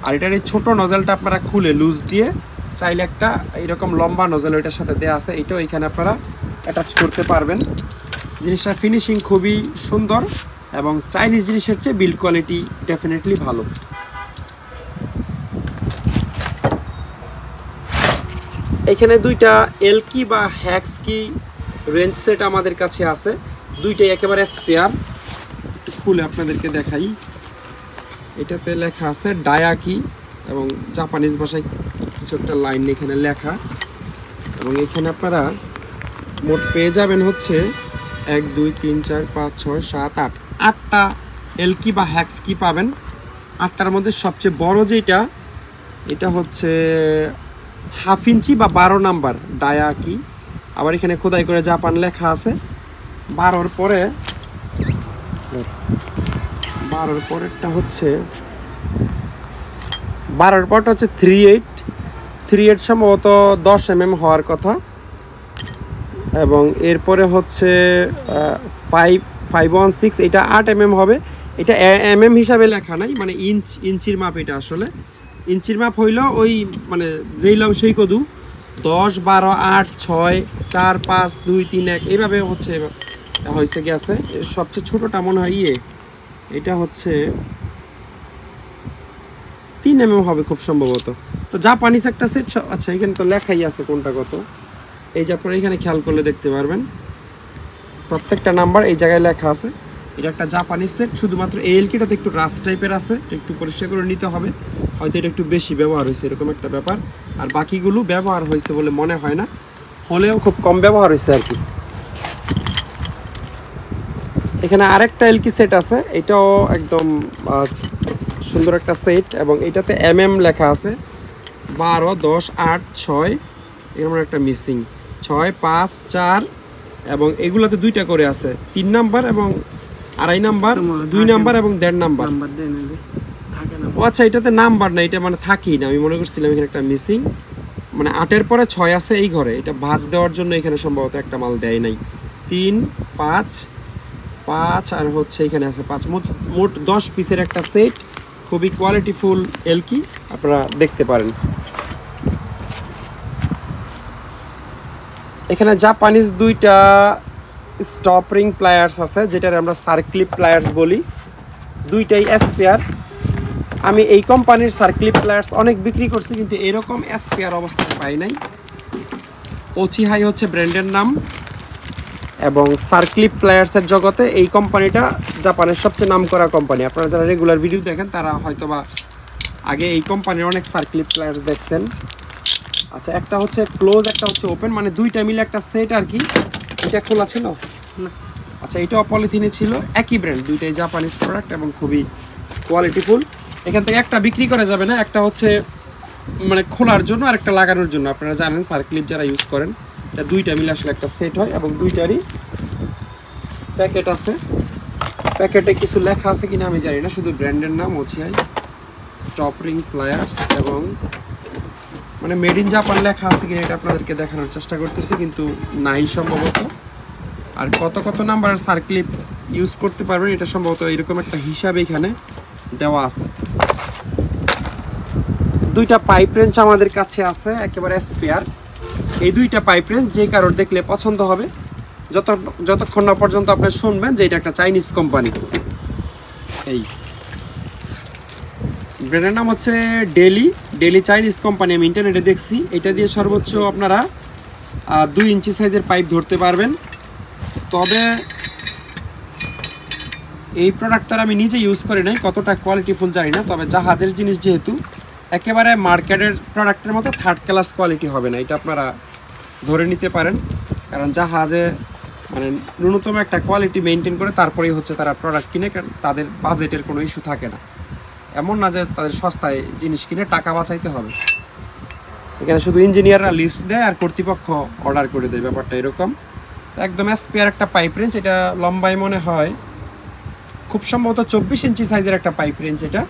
আর এটার এই ছোটো নজেলটা আপনারা খুলে লুজ দিয়ে চাইলে একটা এরকম লম্বা নজেল ওইটার সাথে দেওয়া আছে, এটাও এখানে আপনারা অ্যাটাচ করতে পারবেন। জিনিসটার ফিনিশিং খুবই সুন্দর এবং চাইনিজ জিনিসের চেয়ে বিল্ড কোয়ালিটি ডেফিনেটলি ভালো। এখানে দুইটা এলকি বা হ্যাক্স কি রেঞ্জ সেট আমাদের কাছে আছে, দুইটাই একেবারে স্পেয়ার। একটু খুলে আপনাদেরকে দেখাই। এটাতে লেখা আছে ডায়াকি এবং জাপানিজ ভাষায় কিছু একটা লাইন এখানে লেখা। এবং এখানে আপনারা মোট পেয়ে যাবেন হচ্ছে 1 2 3 4 5 6 7 8 8টা এলকি বা হ্যাক্স কি পাবেন। 8টার মধ্যে সবচেয়ে বড় যেটা, এটা হচ্ছে 1/2 ইঞ্চি বা 12 নাম্বার ডায়াকি। আবার এখানে খোদাই করে জাপান লেখা আছে। 12র পরেরটা হচ্ছে 12র পরটা হচ্ছে 38 সম্ভবত 10 mm হওয়ার কথা। এবং এরপরে হচ্ছে 516, এটা 8 mm হবে। এটা mm হিসাবে লেখা নাই, মানে ইঞ্চির মাপ। এটা আসলে ইঞ্চির মাপ হইল ওই মানে যেই লাভ সেই কদু, 10 12 8 6 4 5 2 3 1 এইভাবে হচ্ছে হয়েছে গেছে। সবচেয়ে ছোটোটা মনে হয় এটা হচ্ছে 3 mm হবে খুব সম্ভবত। তো জাপানিজ একটা সেট। আচ্ছা, এখানে তো লেখাই আছে কোনটা কত, এই যে আপনারা এখানে খেয়াল করলে দেখতে পারবেন প্রত্যেকটা নাম্বার এই জায়গায় লেখা আছে। এটা একটা জাপানিজ সেট, শুধুমাত্র এলকিটাতে একটু রাস্ট টাইপের আছে, একটু পরিষ্কার করে নিতে হবে, হয়তো এটা একটু বেশি ব্যবহার হয়েছে এরকম একটা ব্যাপার। আর বাকিগুলো ব্যবহার হয়েছে বলে মনে হয় না, হলেও খুব কম ব্যবহার হয়েছে আর কি। এখানে আরেকটা এলকি সেট আছে, এটাও একদম সুন্দর একটা সেট এবং এটাতে mm লেখা আছে 12 10 8 6 এরকম একটা মিসিং 6 5 4 এবং এগুলাতে দুইটা করে আছে, 3 নাম্বার এবং 2.5 নাম্বার, 2 নাম্বার এবং 1.5 নাম্বার। ও আচ্ছা, এটাতে নাম্বার না, এটা মানে থাকেই না, আমি মনে করছিলাম এখানে একটা মিসিং, মানে 8-এর পরে 6 আছে এই ঘরে, এটা ভাঁজ দেওয়ার জন্য এখানে সম্ভবত একটা মাল দেয় নাই। 3 5 5 আর হচ্ছে এখানে আছে 5, মোট 10 পিসের একটা সেট, খুবই কোয়ালিটিফুল এলকি, আপনারা দেখতে পারেন। এখানে জাপানিজ দুইটা স্টপ রিং প্লায়ার্স আছে, যেটার আমরা সার্ক্লিপ প্লায়ার্স বলি, দুইটাই স্পেয়ার। আমি এই কোম্পানির সার্ক্লিপ প্লেয়ার্স অনেক বিক্রি করছি, কিন্তু এরকম স্পেয়ার অবস্থায় পাই নাই। ওচিহাই হচ্ছে ব্র্যান্ডের নাম, এবং সার্ক্লিপ প্লেয়ার্সের জগতে এই কোম্পানিটা জাপানের সবচেয়ে নামকরা কোম্পানি। আপনারা যারা রেগুলার ভিডিও দেখেন তারা হয়তোবা আগে এই কোম্পানির অনেক সার্ক্লিপ প্লেয়ার্স দেখছেন। আচ্ছা, একটা হচ্ছে ক্লোজ, একটা হচ্ছে ওপেন, মানে দুইটা মিলে একটা সেট আর কি। এটা খোলা ছিল না? আচ্ছা, এটাও পলিথিনে ছিল, একই ব্র্যান্ড, দুইটাই জাপানিজ প্রোডাক্ট এবং খুবই কোয়ালিটিফুল। এখান থেকে একটা বিক্রি করা যাবে না, একটা হচ্ছে মানে খোলার জন্য আর একটা লাগানোর জন্য। আপনারা জানেন সার্ক্লিপ যারা ইউজ করেন, এটা দুইটা মিলে আসলে একটা সেট হয়, এবং দুইটারই প্যাকেট আছে। প্যাকেটে কিছু লেখা আছে কিনা আমি জানি না, শুধু ব্র্যান্ডের নাম ওচিহাই স্টপ রিং প্লেয়ার্স, এবং মানে মেড ইন জাপান লেখা আছে কিনা এটা আপনাদেরকে দেখানোর চেষ্টা করতেছি, কিন্তু নাই সম্ভবত। আর কত কত নাম্বারের সার্ক্লিপ ইউজ করতে পারবেন এটা সম্ভবত এরকম একটা হিসাব এখানে দেওয়া আছে। দুইটা পাইপ রেঞ্চ আমাদের কাছে আছে একেবারে স্পেয়ার। এই দুইটা পাইপ রেঞ্চ যে কারোর দেখলে পছন্দ হবে, যতক্ষণ না পর্যন্ত আপনি শুনবেন যে এটা একটা চাইনিজ কোম্পানি। এই ব্র্যান্ডের নাম হচ্ছে ডেলি চাইনিজ কোম্পানি, আমি ইন্টারনেটে দেখছি। এটা দিয়ে সর্বোচ্চ আপনারা 2 ইঞ্চি সাইজের পাইপ ধরতে পারবেন। তবে এই প্রোডাক্টটা আমি নিজে ইউজ করি নাই, কতটা কোয়ালিটিফুল জানি না। তবে জাহাজের জিনিস যেহেতু একেবারে মার্কেটের প্রোডাক্টের মতো থার্ড ক্লাস কোয়ালিটি হবে না, এটা আপনারা ধরে নিতে পারেন। কারণ জাহাজে মানে ন্যূনতম একটা কোয়ালিটি মেনটেন করে তারপরেই হচ্ছে তারা প্রোডাক্ট কিনে, কারণ তাদের বাজেটের কোনো ইস্যু থাকে না। এমন না যে তাদের সস্তায় জিনিস কিনে টাকা বাঁচাইতে হবে। এখানে শুধু ইঞ্জিনিয়াররা লিস্ট দেয় আর কর্তৃপক্ষ অর্ডার করে দেয়, ব্যাপারটা এরকম। একদম স্পেয়ার একটা পাইপ রেঞ্জ, এটা লম্বায় মনে হয় খুব সম্ভবত 24 ইঞ্চি সাইজের একটা পাইপ রেঞ্জ। এটা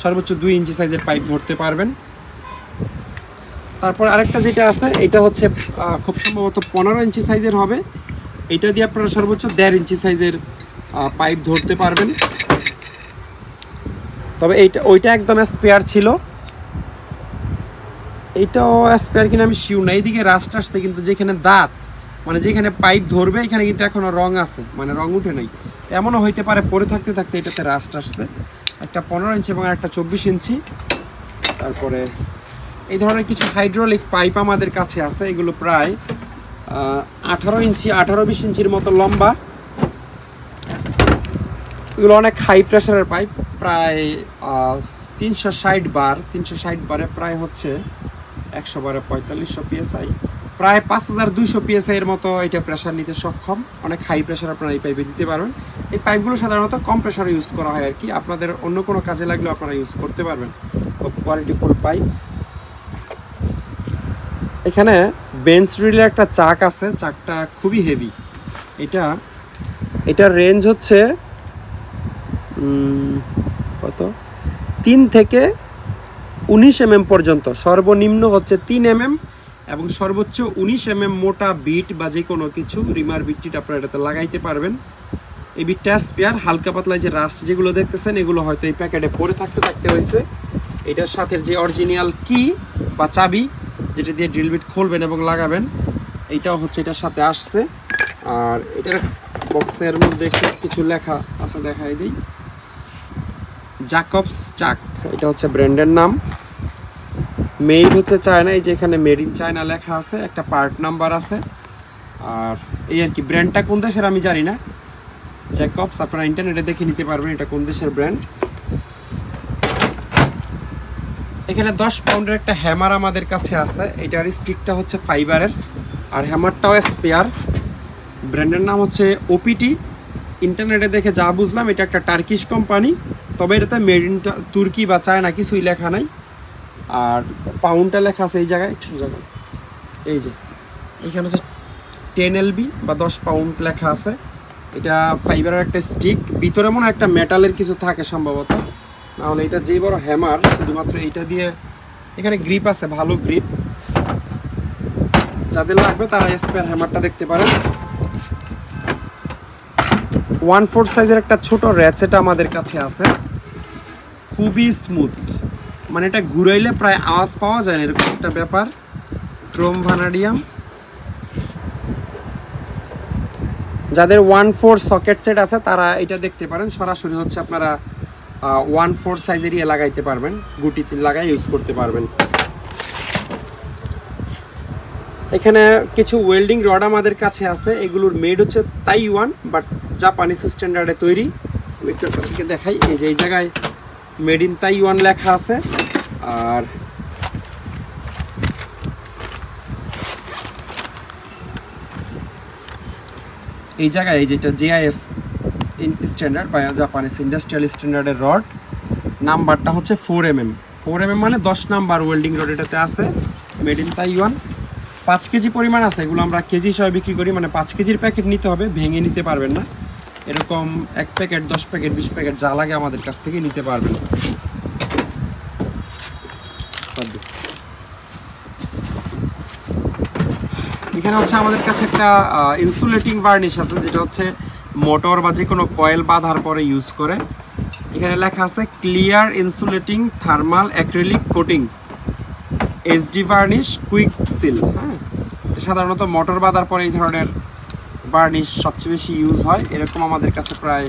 সর্বোচ্চ 2 ইঞ্চি সাইজের পাইপ ধরতে পারবেন। তারপর আরেকটা যেটা আছে এটা হচ্ছে খুব সম্ভবত 15 ইঞ্চি সাইজের হবে। এটা দিয়ে আপনারা সর্বোচ্চ 1.5 ইঞ্চি সাইজের পাইপ ধরতে পারবেন। তবে ওইটা একদম স্পেয়ার ছিল, এইটাও স্পেয়ার কিনা আমি শিওর না। এইদিকে রাস্ট আসছে, কিন্তু যেখানে দাঁত মানে যেখানে পাইপ ধরবে এখানে কিন্তু এখনো রং আছে, মানে রং উঠে নাই। এমনও হইতে পারে পরে থাকতে থাকতে এটাতে রাস্ট আসছে। একটা 15 ইঞ্চি এবং একটা 24 ইঞ্চি। তারপরে এই ধরনের কিছু হাইড্রোলিক পাইপ আমাদের কাছে আছে, এগুলো প্রায় 18-20 ইঞ্চির মতো লম্বা। এগুলো অনেক হাই প্রেশারের পাইপ, প্রায় 360 বারে প্রায় হচ্ছে 100 বারে 4500 PSI, প্রায় 5200 PSI এর মতো এটা প্রেশার নিতে সক্ষম। অনেক হাই প্রেশার আপনারা এই পাইপে দিতে পারবেন। এই পাইপগুলো সাধারণত কম প্রেশারে ইউজ করা হয় আর কি, আপনাদের অন্য কোনো কাজে লাগলেও আপনারা ইউজ করতে পারবেন। খুব কোয়ালিটিফুল পাইপ। এখানে বেঞ্চ রিলে একটা চাক আছে, চাকটা খুবই হেভি। এটার রেঞ্জ হচ্ছে কত 3 থেকে 19 mm পর্যন্ত। সর্বনিম্ন হচ্ছে 3 mm এবং সর্বোচ্চ 19 mm মোটা বিট বা যে কোনো কিছু রিমার বিটটি আপনারা এটাতে লাগাইতে পারবেন। এই বিটটা স্পেয়ার। হালকা পাতলা যে রাস্ট যেগুলো দেখতেছেন এগুলো হয়তো এই প্যাকেটে পরে থাকতে হয়েছে। এটার সাথে যে অরিজিনাল কি বা চাবি যেটা দিয়ে ড্রিল বিট খুলবেন এবং লাগাবেন, এইটাও হচ্ছে এটার সাথে আসছে। আর এটার বক্সের মধ্যে কিছু লেখা আছে, দেখাই দিই। জ্যাকবস চাক, এটা হচ্ছে ব্র্যান্ডের নাম। মেড হচ্ছে চায়না, এই যে এখানে মেড ইন চায়না লেখা আছে, একটা পার্ট নাম্বার আছে। আর এই আর কি, ব্র্যান্ডটা কোন দেশের আমি জানি না। জ্যাকবস আপনারা ইন্টারনেটে দেখে নিতে পারবেন এটা কোন দেশের ব্র্যান্ড। এখানে 10 পাউন্ডের একটা হ্যামার আমাদের কাছে আছে। এটার স্টিকটা হচ্ছে ফাইবারের আর হ্যামারটাও স্পেয়ার। ব্র্যান্ডের নাম হচ্ছে ওপিটি। ইন্টারনেটে দেখে যা বুঝলাম এটা একটা টার্কিশ কোম্পানি, তবে এটাতে মেড ইন তুর্কি বা চায়না কিছুই লেখা নাই। আর পাউন্ডটা লেখা আছে এই জায়গায়, একটু জায়গায় এই যে এখানে হচ্ছে 10 LB বা 10 পাউন্ড লেখা আছে। এটা ফাইবারের একটা স্টিক, ভিতরে মনে একটা মেটালের কিছু থাকে সম্ভবত, নাহলে এটা যে বড় হ্যামার। শুধুমাত্র এইটা দিয়ে এখানে গ্রিপ আছে, ভালো গ্রিপ। যাদের লাগবে তারা স্পেয়ার হ্যামারটা দেখতে পারেন। 1/4 সাইজের একটা ছোট র্যাচেট আমাদের কাছে আছে, খুবই স্মুথ, মানে এটা ঘুরাইলে প্রায় আওয়াজ পাওয়া যায় না, এরকম একটা ব্যাপার। Chrome vanadium. যাদের 1/4 সকেট সেট আছে তারা এটা দেখতে পারেন। সরাসরি হচ্ছে আপনারা 1/4 সাইজের ইয়ে লাগাইতে পারবেন, গুটি লাগাই ইউজ করতে পারবেন। এখানে কিছু ওয়েল্ডিং রড আমাদের কাছে আছে, এগুলোর মেড হচ্ছে তাইওয়ান বাট জাপানিজ স্ট্যান্ডার্ডে তৈরি। আমি একটু আপনাদেরকে দেখাই, এই যে এই জায়গায় মেড ইন তাইওয়ান লেখা আছে। আর এই জায়গায় এই যেটা JIS স্ট্যান্ডার্ড বা জাপানিজ ইন্ডাস্ট্রিয়াল স্ট্যান্ডার্ডের রড, নাম্বারটা হচ্ছে 4mm। 4mm মানে 10 নাম্বার ওয়েল্ডিং রড এটাতে আছে, মেড ইন তাইওয়ান। 5 কেজি পরিমাণ আছে, এগুলো আমরা কেজি হিসাবে বিক্রি করি, মানে 5 কেজির প্যাকেট নিতে হবে, ভেঙে নিতে পারবেন না। এরকম 1 প্যাকেট 10 প্যাকেট 20 প্যাকেট যা লাগে আমাদের কাছ থেকে নিতে পারবেন। এখানে হচ্ছে আমাদের কাছে একটা ইনসুলেটিং ভার্নিশ আছে, যেটা হচ্ছে মোটর বা যে কোনো কয়েল বাঁধার পরে ইউজ করে। এখানে লেখা আছে clear insulating thermal acrylic coating HD varnish quick seal. হ্যাঁ, সাধারণত মোটর বাঁধার পরে এই ধরনের ভার্নিশ সবচেয়ে বেশি ইউজ হয়। এরকম আমাদের কাছে প্রায়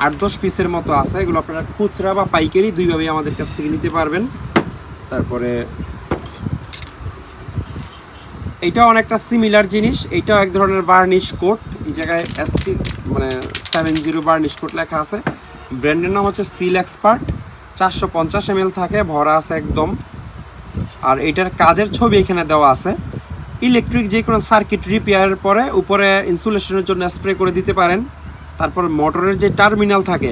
8-10 পিসের মতো আছে। এগুলো আপনারা খুচরা বা পাইকারি দুইভাবেই আমাদের কাছ থেকে নিতে পারবেন। তারপরে এইটাও অনেকটা সিমিলার জিনিস, এইটাও এক ধরনের ভার্নিশ কোট। এই জায়গায় SP মানে 70 ভার্নিশ কোট লেখা আছে। ব্র্যান্ডের নাম হচ্ছে সিল এক্সপার্ট। 450 ml থাকে, ভরা আছে একদম। আর এটার কাজের ছবি এখানে দেওয়া আছে। ইলেকট্রিক যে কোনো সার্কিট রিপেয়ারের পরে উপরে ইনসুলেশনের জন্য স্প্রে করে দিতে পারেন। তারপর মোটরের যে টার্মিনাল থাকে,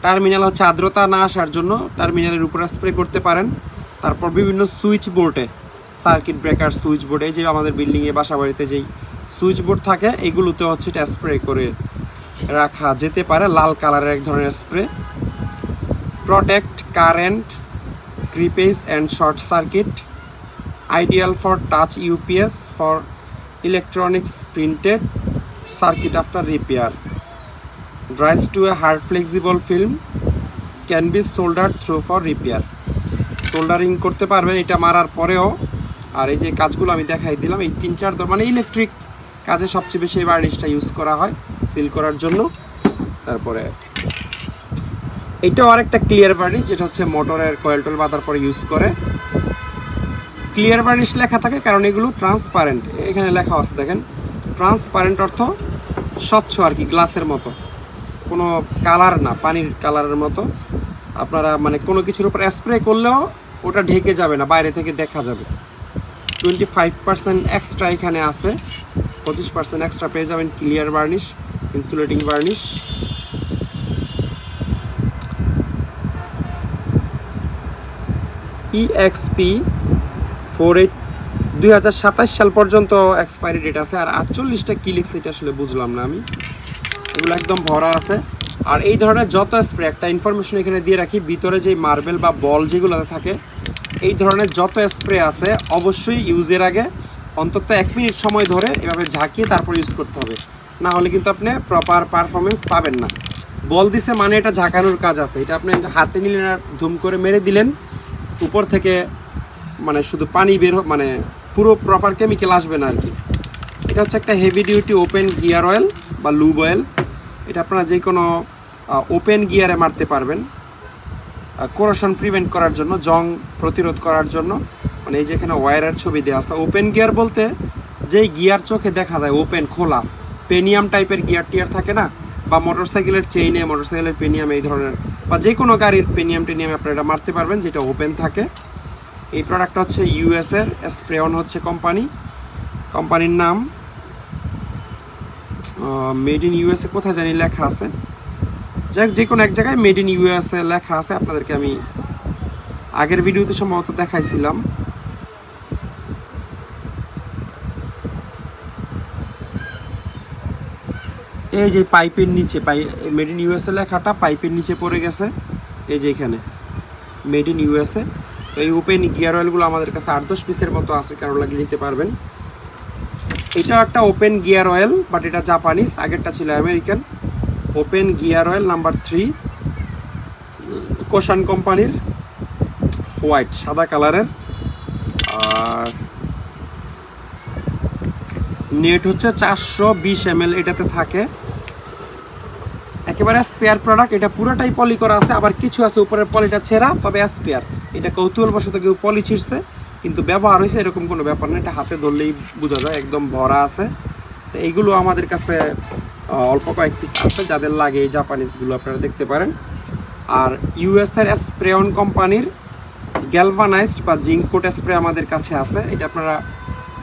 টার্মিনাল হচ্ছে আর্দ্রতা না আসার জন্য টার্মিনালের উপরে স্প্রে করতে পারেন। তারপর বিভিন্ন সুইচ বোর্ডে, সার্কিট ব্রেকার সুইচ বোর্ডে, যে আমাদের বিল্ডিংয়ে বাসা বাড়িতে যেই সুইচ বোর্ড থাকে এগুলোতে হচ্ছে এটা স্প্রে করে রাখা যেতে পারে। লাল কালারের এক ধরনের spray. Protect current, creepage and short circuit, ideal for touch UPS for electronics printed circuit after repair, dries to a hard flexible film, can be soldered through for repair। Soldering করতে পারবেন এটা মারার পরেও। আর এই যে কাজগুলো আমি দেখাই দিলাম, এই 3-4 মানে ইলেকট্রিক কাজে সবচেয়ে বেশি এই ভার্নিশটা ইউজ করা হয় সিল করার জন্য। তারপরে এইটাও আরেকটা ক্লিয়ার ভার্নিশ, যেটা হচ্ছে মোটরের কয়েল টয়েল বাঁধার পরে ইউজ করে। ক্লিয়ার ভার্নিশ লেখা থাকে কারণ এগুলো ট্রান্সপারেন্ট। এখানে লেখা আছে দেখেন, ট্রান্সপারেন্ট অর্থ স্বচ্ছ আর কি, গ্লাসের মতো, কোনো কালার না, পানির কালারের মতো। আপনারা মানে কোনো কিছুর উপর স্প্রে করলেও ওটা ঢেকে যাবে না, বাইরে থেকে দেখা যাবে। 25% এক্সট্রা এখানে আছে, 25% এক্সট্রা পেয়ে যাবেন clear varnish, insulating varnish. EXP 48 2027 সাল পর্যন্ত এক্সপায়ারি ডেট আছে। আর 48টা কি লিখছে এটা আসলে বুঝলাম না আমি, এগুলো একদম ভরা আছে। আর এই ধরনের যত স্প্রে, একটা ইনফরমেশন এখানে দিয়ে রাখি, ভিতরে যে মার্বেল বা বল যেগুলো থাকে, এই ধরনের যত স্প্রে আছে অবশ্যই ইউজের আগে অন্তত 1 মিনিট সময় ধরে এভাবে ঝাঁকিয়ে তারপর ইউজ করতে হবে, না হলে কিন্তু আপনি প্রপার পারফরমেন্স পাবেন না। বল দিছে মানে এটা ঝাঁকানোর কাজ আছে, এটা আপনি হাতে নিলেন আর ধুম করে মেরে দিলেন, উপর থেকে মানে শুধু পানি বের মানে পুরো প্রপার কেমিক্যাল আসবে না আর কি। এটা হচ্ছে একটা heavy duty open gear oil বা লুব অয়েল। এটা আপনারা যে কোনো ওপেন গিয়ারে মারতে পারবেন, কোরোশন প্রিভেন্ট করার জন্য, জং প্রতিরোধ করার জন্য। মানে এই যে এখানে ওয়্যারের ছবি দেওয়া আছে। ওপেন গিয়ার বলতে যেই গিয়ার চোখে দেখা যায় ওপেন, খোলা, পেনিয়াম টাইপের গিয়ার টিয়ার থাকে না, বা মোটরসাইকেলের চেইনে, মোটরসাইকেলের পেনিয়াম, এই ধরনের বা যে কোনো গাড়ির পেনিয়াম টেনিয়াম আপনারা এটা মারতে পারবেন যেটা ওপেন থাকে। এই প্রোডাক্টটা হচ্ছে US এর, স্প্রেঅন হচ্ছে কোম্পানির নাম, মেড ইন USA কোথায় জানি লেখা আছে, যাক যে কোনো এক জায়গায় মেড ইন USA লেখা আছে। আপনাদেরকে আমি আগের ভিডিওতে সম্ভবত দেখাইছিলাম। এই যে পাইপের নিচে মেড ইন USA লেখাটা পাইপের নিচে পড়ে গেছে, এই যে এখানে মেড ইন USA। তো এই ওপেন গিয়ার অয়েলগুলো আমাদের কাছে 8-10 পিসের মতো আছে, কারো লাগলে নিতে পারবেন। এটাও একটা ওপেন গিয়ার অয়েল, বাট এটা জাপানিজ, আগেরটা ছিল American. Open gear oil number 3, কোশান কোম্পানির, হোয়াইট, সাদা কালারের। আর নেট হচ্ছে 420 ml এটাতে থাকে। একেবারে স্পেয়ার প্রোডাক্ট। এটা পুরোটাই পলি করা আছে, আবার কিছু আছে উপরের পলিটা ছেঁড়া, তবে স্পেয়ার। এটা কৌতূহলবশত কেউ পলি ছিঁড়ছে, কিন্তু ব্যবহার হয়েছে এরকম কোনো ব্যাপার না। এটা হাতে ধরলেই বোঝা যায় একদম ভরা আছে। তো এইগুলো আমাদের কাছে অল্প কয়েক পিস আছে, যাদের লাগে এই জাপানিজগুলো আপনারা দেখতে পারেন। আর ইউএসের স্প্রেয়ন কোম্পানির গ্যালভানাইজড বা জিঙ্ক কোট স্প্রে আমাদের কাছে আছে। এটা আপনারা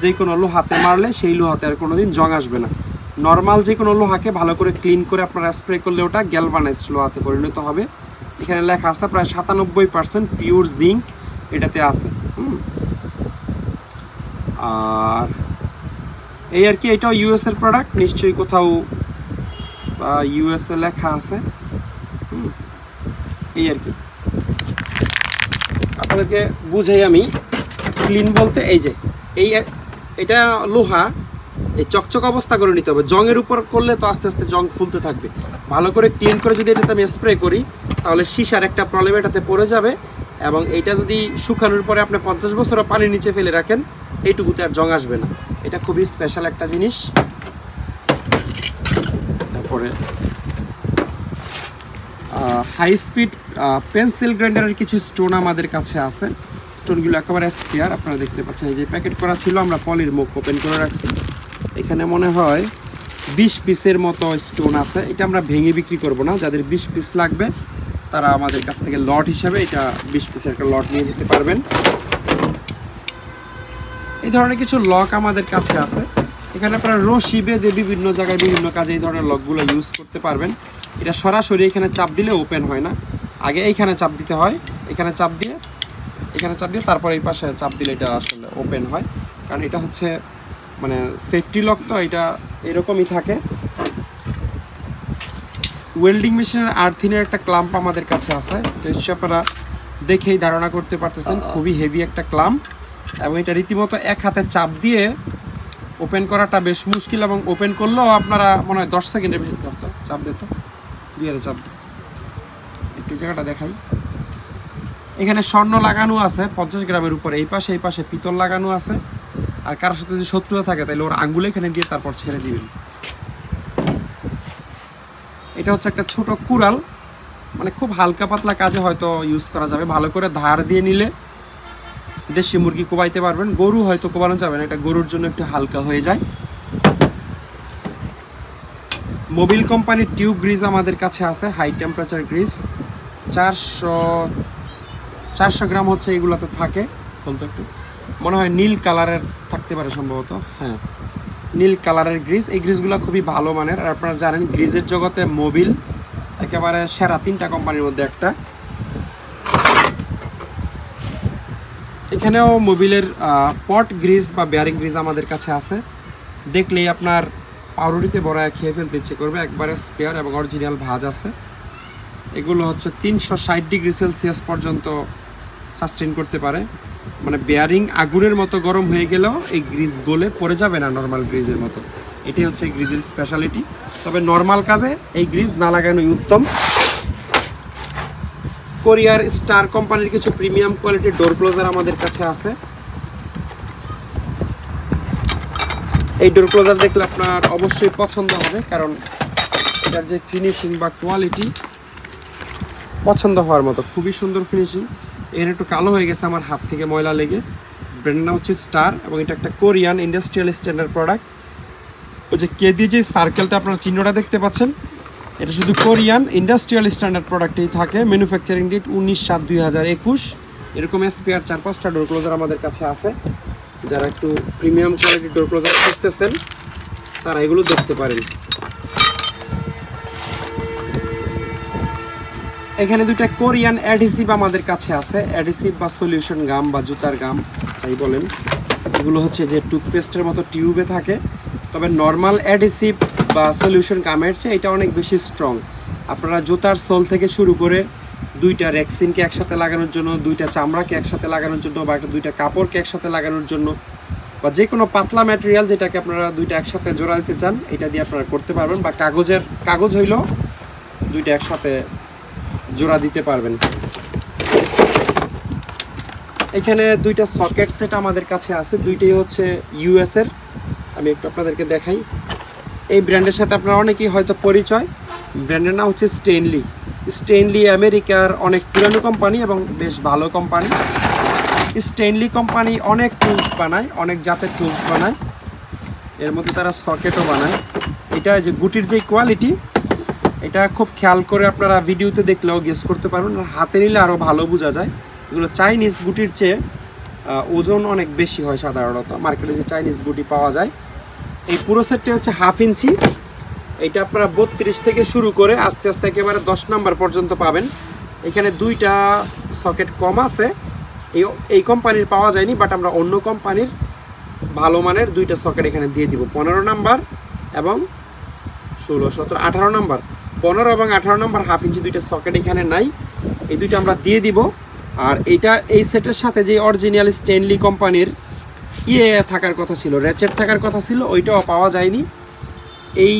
যে কোনো লোহাতে মারলে সেই লোহাতে আর কোনোদিন জং আসবে না। নর্মাল যে কোনো লোহাকে ভালো করে ক্লিন করে আপনারা স্প্রে করলে ওটা গ্যালভানাইজড লোহাতে পরিণত হবে। এখানে লেখা আছে প্রায় 97% পিওর জিঙ্ক এটাতে আছে। আর এই আর কি, এটাও ইউএসের প্রোডাক্ট, নিশ্চয়ই কোথাও ইউএসএ লেখা আছে। এই আর কি, আপনাদেরকে বুঝাই আমি। ক্লিন বলতে এই যে এটা লোহা, এই চকচক অবস্থা করে নিতে হবে। জংয়ের উপর করলে তো আস্তে আস্তে জং ফুলতে থাকবে। ভালো করে ক্লিন করে যদি এটাতে আমি স্প্রে করি, তাহলে সীসার একটা প্রবলেম এটাতে পড়ে যাবে। এবং এইটা যদি শুকানোর পরে আপনি 50 বছরও পানির নিচে ফেলে রাখেন, এইটুকুতে আর জং আসবে না। এটা খুবই স্পেশাল একটা জিনিস। তারপরে হাই স্পিড পেন্সিল গ্রাইন্ডারের কিছু স্টোন আমাদের কাছে আছে। স্টোনগুলো একেবারে স্পেয়ার, আপনারা দেখতে পাচ্ছেন। এই যে প্যাকেট করা ছিল, আমরা পলির মুখ ওপেন করে রাখছি। এখানে মনে হয় 20 পিসের মতো স্টোন আছে। এটা আমরা ভেঙে বিক্রি করব না, যাদের 20 পিস লাগবে তারা আমাদের কাছ থেকে লট হিসেবে এটা 20 পিসের একটা লট নিয়ে যেতে পারবেন। এই ধরনের কিছু লক আমাদের কাছে আছে। এখানে আপনারা রশি বেঁধে বিভিন্ন জায়গায় বিভিন্ন কাজে এই ধরনের লকগুলো ইউজ করতে পারবেন। এটা সরাসরি এখানে চাপ দিলে ওপেন হয় না, আগে এইখানে চাপ দিতে হয়। এখানে চাপ দিয়ে তারপর এই পাশে চাপ দিলে এটা আসলে ওপেন হয়, কারণ এটা হচ্ছে মানে সেফটি লক, তো এটা এরকমই থাকে। ওয়েল্ডিং মেশিনের আর্থিনের একটা ক্লাম্প আমাদের কাছে আছে। এটা হচ্ছে আপনারা দেখেই ধারণা করতে পারতেছেন, খুবই হেভি একটা ক্লাম্প। এবং এটা রীতিমতো এক হাতে চাপ দিয়ে ওপেন করাটা বেশ মুশকিল, এবং ওপেন করলেও আপনারা মনে হয় 10 সেকেন্ডের বেশি চাপ দিত। 2 হাতে চাপ একটু জায়গাটা দেখাই। এখানে স্বর্ণ লাগানো আছে 50 গ্রামের উপরে। এই পাশে পিতল লাগানো আছে। আর কারোর সাথে যদি শত্রুতা থাকে তাহলে ওর আঙ্গুলে এখানে দিয়ে তারপর ছেড়ে দিবেন। এটা হচ্ছে একটা ছোট কুড়াল, মানে খুব হালকা পাতলা কাজে হয়তো ইউজ করা যাবে। ভালো করে ধার দিয়ে নিলে দেশি মুরগি কোবাইতে পারবেন। গরু হয়তো কোবানো যাবে না, এটা গরুর জন্য একটু হালকা হয়ে যায়। মোবিল কোম্পানির টিউব গ্রিজ আমাদের কাছে আছে, হাই টেম্পারেচার গ্রিজ। 400 গ্রাম হচ্ছে এগুলোতে থাকে। বলতো একটু মনে হয় নীল কালারের থাকতে পারে সম্ভবত, হ্যাঁ নীল কালারের গ্রিজ। এই গ্রিজগুলো খুবই ভালো মানের। আর আপনারা জানেন গ্রিজের জগতে মোবিল একেবারে সেরা 3টা কোম্পানির মধ্যে একটা। এখানেও মোবিলের পট গ্রিজ বা বেয়ারিং গ্রিজ আমাদের কাছে আছে। দেখলেই আপনার পাউরুটিতে বড়া খেয়ে ফেলতে ইচ্ছে করবে। একবারে স্পেয়ার এবং অরিজিনাল ভাঁজ আছে। এগুলো হচ্ছে 360 ডিগ্রি সেলসিয়াস পর্যন্ত সাস্টেন করতে পারে। মানে বেয়ারিং আগুনের মতো গরম হয়ে গেলেও এই গ্রিজ গলে পড়ে যাবে না নর্মাল গ্রিজের মতো। এটাই হচ্ছে এই গ্রিজের স্পেশালিটি। তবে নর্মাল কাজে এই গ্রিজ না লাগানোই উত্তম। কোরিয়ার স্টার কোম্পানির কিছু প্রিমিয়াম কোয়ালিটির ডোর ক্লোজার আমাদের কাছে আছে। এই ডোর ক্লোজার দেখলে আপনার অবশ্যই পছন্দ হবে, কারণ এটার যে ফিনিশিং বা কোয়ালিটি পছন্দ হওয়ার মতো। খুবই সুন্দর ফিনিশিং। এর একটু কালো হয়ে গেছে আমার হাত থেকে ময়লা লেগে। ব্র্যান্ডের নাম হচ্ছে স্টার, এবং এটা একটা কোরিয়ান ইন্ডাস্ট্রিয়াল স্ট্যান্ডার্ড প্রোডাক্ট। ওই যে কে দিয়ে যে সার্কেলটা আপনার চিহ্নটা দেখতে পাচ্ছেন, এটা শুধু কোরিয়ান ইন্ডাস্ট্রিয়াল স্ট্যান্ডার্ড প্রোডাক্টেই থাকে। Manufacturing date 19/7/2021। এরকম স্পেয়ার 4-5টা ডোর ক্লোজার আমাদের কাছে আছে। যারা একটু প্রিমিয়াম কোয়ালিটির ডোর ক্লোজার খুঁজতেছেন তারা এগুলো দেখতে পারেন। এখানে 2টা কোরিয়ান অ্যাডহেসিভ আমাদের কাছে আছে। অ্যাডহেসিভ বা সলিউশন গাম বা জুতার গাম যাই বলেন, এগুলো হচ্ছে যে টুথপেস্টের মতো টিউবে থাকে। তবে নর্মাল অ্যাডহেসিভ বা সলিউশন গামের চেয়ে এটা অনেক বেশি স্ট্রং। আপনারা জুতার সোল থেকে শুরু করে 2টা রেক্সিনকে একসাথে লাগানোর জন্য, 2টা চামড়াকে একসাথে লাগানোর জন্য, বা 2টা কাপড়কে একসাথে লাগানোর জন্য, বা যে কোনো পাতলা ম্যাটেরিয়াল যেটাকে আপনারা 2টা একসাথে জোড়া দিতে চান, এটা দিয়ে আপনারা করতে পারবেন। বা কাগজ হইলেও 2টা একসাথে জোড়া দিতে পারবেন। এখানে 2টা সকেট সেট আমাদের কাছে আছে। 2টাই হচ্ছে ইউএস এর। আমি একটু আপনাদেরকে দেখাই। এই ব্র্যান্ডের সাথে আপনারা অনেকেই হয়তো পরিচয়। ব্র্যান্ডের নাম হচ্ছে স্টেনলি। স্টেনলি আমেরিকার অনেক পুরানো কোম্পানি এবং বেশ ভালো কোম্পানি। স্টেনলি কোম্পানি অনেক টুলস বানায়, অনেক জাতের টুলস বানায়, এর মধ্যে তারা সকেটও বানায়। এটা যে গুটির যে কোয়ালিটি, এটা খুব খেয়াল করে আপনারা ভিডিওতে দেখলেও গেস করতে পারবেন, আর হাতে নিলে আরও ভালো বোঝা যায়। এগুলো চাইনিজ গুটির চেয়ে ওজন অনেক বেশি হয় সাধারণত, মার্কেটে যে চাইনিজ গুটি পাওয়া যায়। এই পুরো সেটটি হচ্ছে 1/2 ইঞ্চি। এটা আপনারা 32 থেকে শুরু করে আস্তে আস্তে একেবারে 10 নাম্বার পর্যন্ত পাবেন। এখানে 2টা সকেট কম আছে, এই কোম্পানির পাওয়া যায়নি, বাট আমরা অন্য কোম্পানির ভালো মানের 2টা সকেট এখানে দিয়ে দিব। 15 নাম্বার এবং 16, 17, 18 নাম্বার। 15 এবং 18 নাম্বার 1/2 ইঞ্চি 2টা সকেট এখানে নাই, এই 2টা আমরা দিয়ে দিব। আর এই সেটের সাথে যে অরিজিনাল স্টেনলি কোম্পানির থাকার কথা ছিল, র্যাচেট থাকার কথা ছিল, ওইটাও পাওয়া যায়নি। এই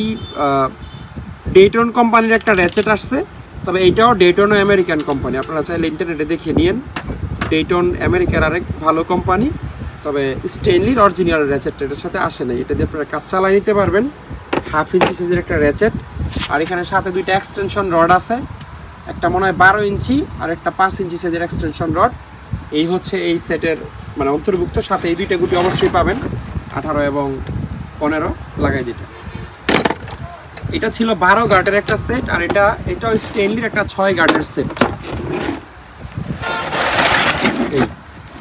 ডেটন কোম্পানির একটা র্যাচেট আসছে, তবে এইটাও ডেটন আমেরিকান কোম্পানি, আপনারা চাইলে ইন্টারনেটে দেখে নিন। ডেটন আমেরিকার আরেক ভালো কোম্পানি, তবে স্টেনলির অরিজিনাল র্যাচেট এটার সাথে আসে নাই। এটা দিয়ে আপনারা কাজ চালাই নিতে পারবেন। 1/2 ইঞ্চি সাইজের একটা র্যাচেট, আর এখানে সাথে 2টা এক্সটেনশন রড আছে, একটা মনে হয় 12 ইঞ্চি আর একটা 5 ইঞ্চি সাইজের এক্সটেনশন রড। এই হচ্ছে এই সেটের মানে অন্তর্ভুক্ত। সাথে এই 2টা গুটি অবশ্যই পাবেন, 18 এবং 15 লাগাই দিতে। এটা ছিল 12 গার্ডের একটা সেট, আর এটাও স্টেনলির একটা 6 গার্ডের সেট।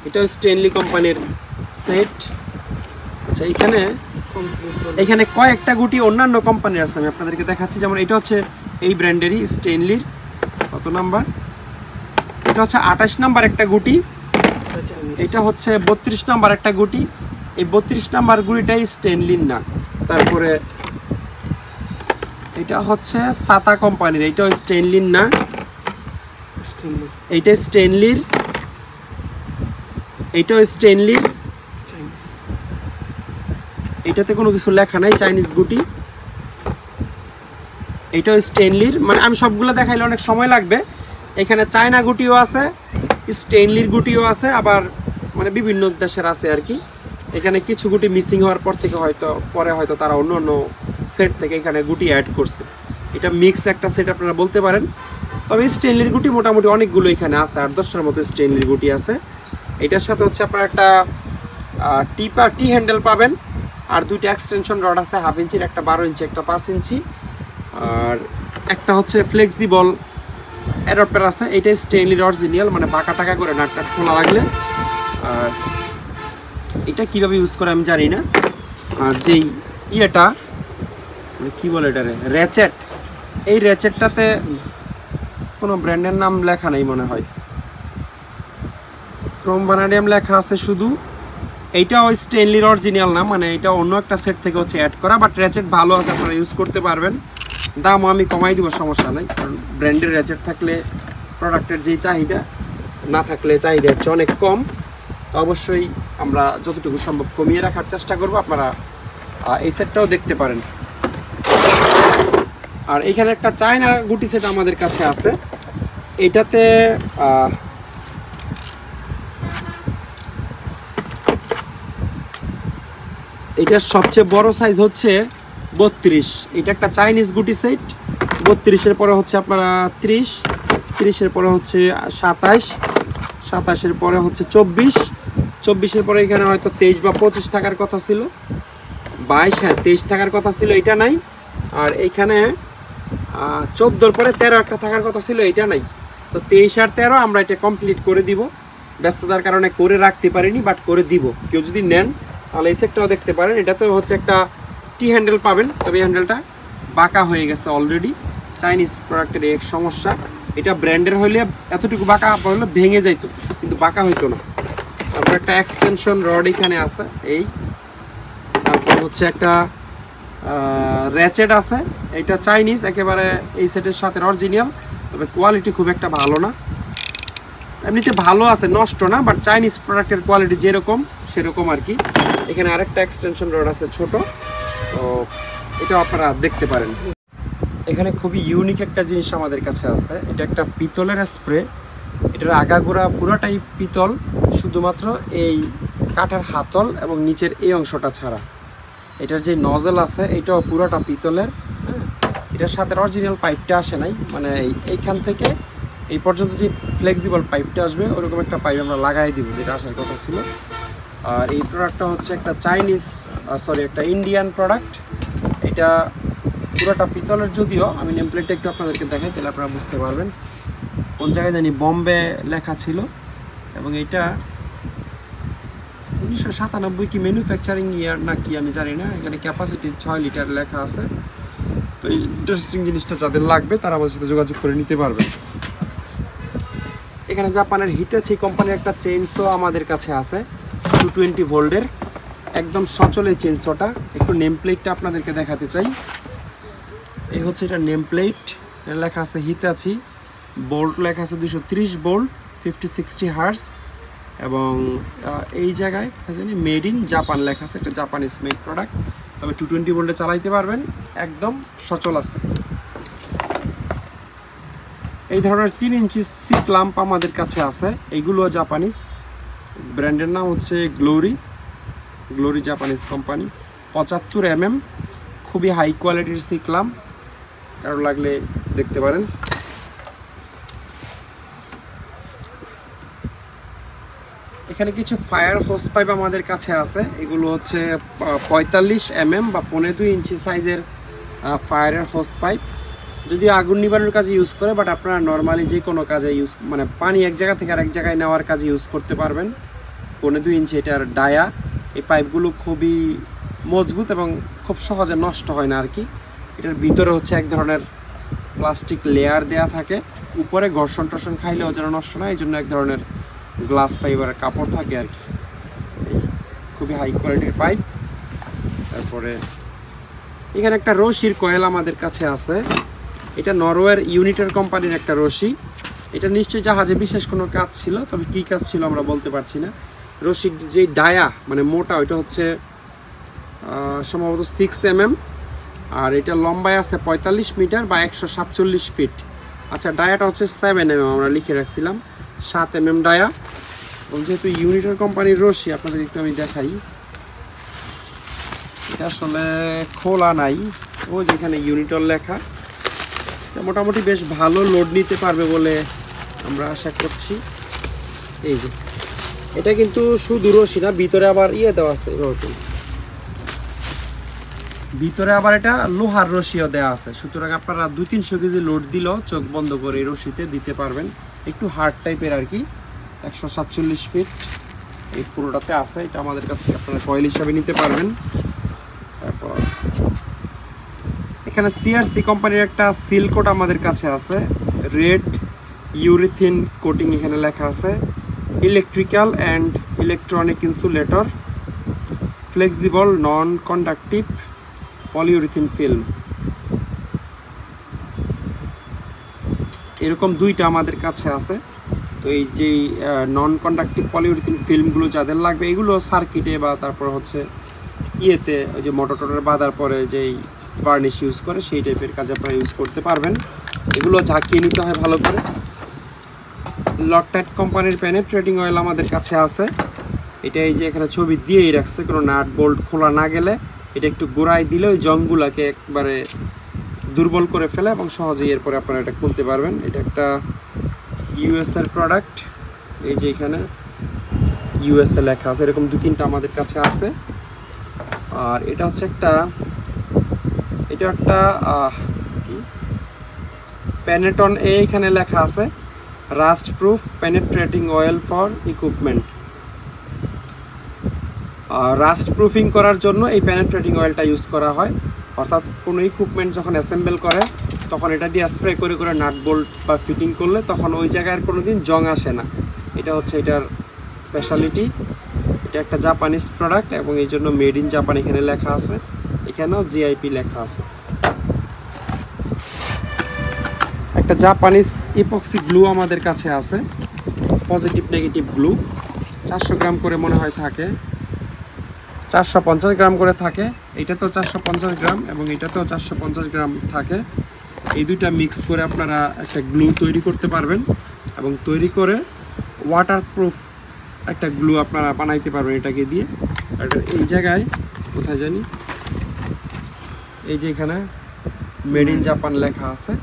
এটাও স্টেনলি কোম্পানির সেট। আচ্ছা, এখানে কয়েকটা গুটি অন্যান্য কোম্পানির আছে, আমি আপনাদেরকে দেখাচ্ছি। যেমন এটা হচ্ছে এই ব্র্যান্ডেরই স্টেনলির, কত নাম্বার, এটা হচ্ছে 28 নাম্বার একটা গুটি, এটা হচ্ছে 32 নাম্বার একটা গুটি। এই 32 নাম্বার গুটিটাই স্টেনলির না। তারপরে এটা হচ্ছে সাতা কোম্পানির, এইটাও স্টেনলির না, এইটা স্টেনলির, এইটাও স্টেনলির, এটাতে কোনো কিছু লেখা নাই, চাইনিজ গুটি। এইটাও স্টেনলির, মানে আমি সবগুলো দেখাইলে অনেক সময় লাগবে। এখানে চায়না গুটিও আছে, স্টেনলির গুটিও আছে, আবার মানে বিভিন্ন দেশের আছে আর কি। এখানে কিছু গুটি মিসিং হওয়ার পর থেকে পরে হয়তো তারা অন্য অন্য সেট থেকে এখানে গুটি অ্যাড করছে। এটা মিক্স একটা সেট আপনারা বলতে পারেন। তবে স্টেনলির গুটি মোটামুটি অনেকগুলো এখানে আছে, 8-10টার মতো স্টেনলির গুটি আছে। এটার সাথে হচ্ছে আপনারা একটা টি হ্যান্ডেল পাবেন, আর 2টা এক্সটেনশন রড আছে, 1/2 ইঞ্চির, একটা 12 ইঞ্চি, একটা 5 ইঞ্চি, আর একটা হচ্ছে ফ্লেক্সিবল অ্যাডাপ্টার আছে। এটা স্টেনলির অরিজিনাল, মানে বাঁকা টাকা করে নাটটা খোলা লাগলে। আর এটা কীভাবে ইউজ করে আমি জানি না। আর যেই ইয়েটা মানে কী বলে এটারে, র্যাচেট, এই র্যাচেটটাতে কোনো ব্র্যান্ডের নাম লেখা নেই মনে হয়, ক্রোম ভানাডিয়াম লেখা আছে শুধু। এইটাও স্টেনলির অরিজিনাল না, মানে এটা অন্য একটা সেট থেকে হচ্ছে অ্যাড করা, বাট র্যাচেট ভালো আছে, আপনারা ইউজ করতে পারবেন। দামও আমি কমাই দিব, সমস্যা নাই, কারণ ব্র্যান্ডের র্যাচেট থাকলে প্রোডাক্টের যেই চাহিদা, না থাকলে চাহিদা হচ্ছে অনেক কম। তো অবশ্যই আমরা যতটুকু সম্ভব কমিয়ে রাখার চেষ্টা করব। আপনারা এই সেটটাও দেখতে পারেন। আর এখানে একটা চায়না গুটি সেট আমাদের কাছে আছে। এটাতে এটার সবচেয়ে বড় সাইজ হচ্ছে 32। এটা একটা চাইনিজ গুটি সেট। 32-এর পরে হচ্ছে আপনারা 30, 30-এর পরে হচ্ছে 27, 27-এর পরে হচ্ছে 24, 24-এর পরে এখানে হয়তো 23 বা 25 থাকার কথা ছিল, 22, হ্যাঁ 23 থাকার কথা ছিল, এটা নাই। আর এইখানে 14-এর পরে 13 একটা থাকার কথা ছিল, এটা নাই। তো 23 আর 13 আমরা এটা কমপ্লিট করে দিব, ব্যস্ততার কারণে করে রাখতে পারিনি, বাট করে দিব। কেউ যদি নেন তাহলে এই সেটটাও দেখতে পারেন। এটাতে হচ্ছে একটা টি হ্যান্ডেল পাবেন, তবে এই হ্যান্ডেলটা বাঁকা হয়ে গেছে অলরেডি। চাইনিজ প্রোডাক্টের এক সমস্যা, এটা ব্র্যান্ডের হইলে এতটুকু বাঁকা হলে ভেঙে যাইতো, কিন্তু বাঁকা হইতো না। তারপর একটা এক্সটেনশন রড এখানে আছে, এই তারপর হচ্ছে একটা র্যাচেট আছে, এটা চাইনিজ একেবারে, এই সেটের সাথে অরিজিনাল, তবে কোয়ালিটি খুব একটা ভালো না। এমনিতে ভালো আছে, নষ্ট না, বাট চাইনিজ প্রোডাক্টের কোয়ালিটি যেরকম সেরকম আর কি। এখানে আরেকটা এক্সটেনশন রড আছে ছোট, তো এটাও আপনারা দেখতে পারেন। এখানে খুবই ইউনিক একটা জিনিস আমাদের কাছে আছে, এটা একটা পিতলের স্প্রে। এটার আগাগোড়া পুরোটাই পিতল, শুধুমাত্র এই কাঠের হাতল এবং নিচের এই অংশটা ছাড়া। এটার যে নজল আছে এটাও পুরোটা পিতলের। এটার সাথে অরিজিনাল পাইপটা আসে নাই, মানে এইখান থেকে এই পর্যন্ত যে ফ্লেক্সিবল পাইপটা আসবে ওরকম একটা পাইপ আমরা লাগাই দিব, যেটা আসার কথা ছিল। আর এই প্রোডাক্টটা হচ্ছে একটা একটা ইন্ডিয়ান প্রোডাক্ট। এটা পুরোটা পিতলের, যদিও আমি নেম প্লেটটা একটু আপনাদেরকে দেখাই তাহলে আপনারা বুঝতে পারবেন। কোন জায়গায় জানি বম্বে লেখা ছিল, এবং এটা 1997 কি ম্যানুফ্যাকচারিং ইয়ার না কি আমি জানি না। এখানে ক্যাপাসিটি 6 লিটার লেখা আছে। তো এই ইন্টারেস্টিং জিনিসটা যাদের লাগবে তারা আমার সাথে যোগাযোগ করে নিতে পারবেন। এখানে জাপানের হিতাচি কোম্পানির একটা চেইনসো আমাদের কাছে আছে, 220 ভোল্টের, একদম সচল এই চেইনসোটা। একটু নেম প্লেটটা আপনাদেরকে দেখাতে চাই। এই হচ্ছে এটা নেম প্লেট, লেখা আছে হিতাচি, বোল্ট লেখা আছে 230 বোল্ট, 50-60 হার্স, এবং এই জায়গায় জানি মেড ইন জাপান লেখা আছে, একটা জাপানিজ মেড প্রোডাক্ট। তবে 220 ভোল্টে চালাইতে পারবেন, একদম সচল আছে। এই ধরনের 3 ইঞ্চি সিক ল্যাম্প আমাদের কাছে আছে, এইগুলো জাপানিজ, ব্র্যান্ডের নাম হচ্ছে গ্লোরি জাপানিজ কোম্পানি, 75 mm, খুবই হাই কোয়ালিটির সিক ল্যাম্প, কারো লাগলে দেখতে পারেন। এখানে কিছু ফায়ার হোস পাইপ আমাদের কাছে আছে, এগুলো হচ্ছে 45 mm বা 1.5 ইঞ্চি সাইজের ফায়ারের হোস পাইপ। যদিও আগুন নিবানোর কাজে ইউজ করে, বাট আপনারা নর্মালি যে কোনো কাজে মানে পানি এক জায়গা থেকে আরেক জায়গায় নেওয়ার কাজে ইউজ করতে পারবেন। 1.5 ইঞ্চি এটার ডায়া। এই পাইপগুলো খুবই মজবুত এবং খুব সহজে নষ্ট হয় না আর কি। এটার ভিতরে হচ্ছে এক ধরনের প্লাস্টিক লেয়ার দেয়া থাকে, উপরে ঘর্ষণ টর্ষণ খাইলেও যেন নষ্ট না, এই জন্য এক ধরনের গ্লাস ফাইবারের কাপড় থাকে আর কি। খুবই হাই কোয়ালিটির পাইপ। তারপরে এখানে একটা রশির কয়েল আমাদের কাছে আছে, এটা নরওয়ের ইউনিটার কোম্পানির একটা রশি। এটা নিশ্চয়ই জাহাজে বিশেষ কোনো কাজ ছিল, তবে কী কাজ ছিল আমরা বলতে পারছি না। রশির যে ডায়া মানে মোটা, ওইটা হচ্ছে সম্ভবত 6 mm, আর এটা লম্বায় আছে 45 মিটার বা 147 ফিট। আচ্ছা, ডায়াটা হচ্ছে 7 mm, আমরা লিখে রাখছিলাম 7 mm ডায়া। এবং যেহেতু ইউনিটার কোম্পানির রশি, আপনাদের একটু আমি দেখাই। এটা আসলে খোলা নাই, ও যেখানে ইউনিটর লেখা। মোটামুটি বেশ ভালো লোড নিতে পারবে বলে আমরা আশা করছি। এই যে এটা কিন্তু শুধু রশি না, ভিতরে আবার দেওয়া আছে, ভিতরে আবার এটা লোহার রশিও দেওয়া আছে। সুতরাং আপনারা 200-300 কেজি লোড দিলেও চোখ বন্ধ করে এই রশিতে দিতে পারবেন। একটু হার্ড টাইপের আর কি, 147 ফিট এই পুরোটাতে আছে। এটা আমাদের কাছ থেকে আপনারা কয়েল হিসাবে নিতে পারবেন। তারপর এখানে সিআরসি কোম্পানির একটা সিল কোট আমাদের কাছে আছে, রেড ইউরিথিন কোটিং, এখানে লেখা আছে electrical and electronic insulator, flexible non conductive পলিউরিথিন film. এরকম 2টা আমাদের কাছে আছে। তো এই যে নন কন্ডাক্টিভ পলিউরিথিন ফিল্মগুলো যাদের লাগবে, এগুলো সার্কিটে বা তারপর হচ্ছে ওই যে মোটর টোটর বাঁধার পরে যেই বার্নিশ ইউজ করে সেই টাইপের কাজে আপনারা ইউজ করতে পারবেন। এগুলো ঝাঁকিয়ে নিতে হয় ভালো করে। লকটাইট কোম্পানির পেনেট্রেটিং অয়েল আমাদের কাছে আছে। এটা এই যে এখানে ছবি দিয়েই রাখছে, কোনো নাট বোল্ট খোলা না গেলে এটা একটু গোড়ায় দিলে ওই জংগুলাকে একবারে দুর্বল করে ফেলে এবং সহজেই এরপরে আপনারা এটা খুলতে পারবেন। এটা একটা ইউএসএর প্রোডাক্ট, এই যে এখানে ইউএসএ লেখা আছে, এরকম 2-3টা আমাদের কাছে আছে। আর এটা হচ্ছে একটা পেনেটন, এইখানে লেখা আছে rust proof penetrating oil for equipment. Rust proofing করার জন্য এই পেনেট্রেটিং অয়েলটা ইউজ করা হয়। অর্থাৎ কোনো ইকুইপমেন্ট যখন অ্যাসেম্বল করে তখন এটা দিয়ে স্প্রে করে করে নাট বোল্ট বা ফিটিং করলে তখন ওই জায়গায় কোনো দিন জং আসে না। এটা হচ্ছে এটার স্পেশালিটি। এটা একটা জাপানিজ প্রোডাক্ট এবং এই জন্য মেড ইন জাপান এখানে লেখা আছে, এখানেও জিআইপি লেখা আছে। একটা জাপানিজ ইপক্সি গ্লু আমাদের কাছে আছে, পজিটিভ নেগেটিভ গ্লু, 400 গ্রাম করে মনে হয় থাকে, 450 গ্রাম করে থাকে। এইটাতেও 450 গ্রাম এবং এটাতেও 450 গ্রাম থাকে। এই দুইটা মিক্স করে আপনারা একটা গ্লু তৈরি করতে পারবেন এবং তৈরি করে ওয়াটারপ্রুফ একটা গ্লু আপনারা বানাইতে পারবেন এটাকে দিয়ে। আর এই জায়গায় কোথায় জানি, এই যে এখানে মেড ইন জাপান লেখা আছে।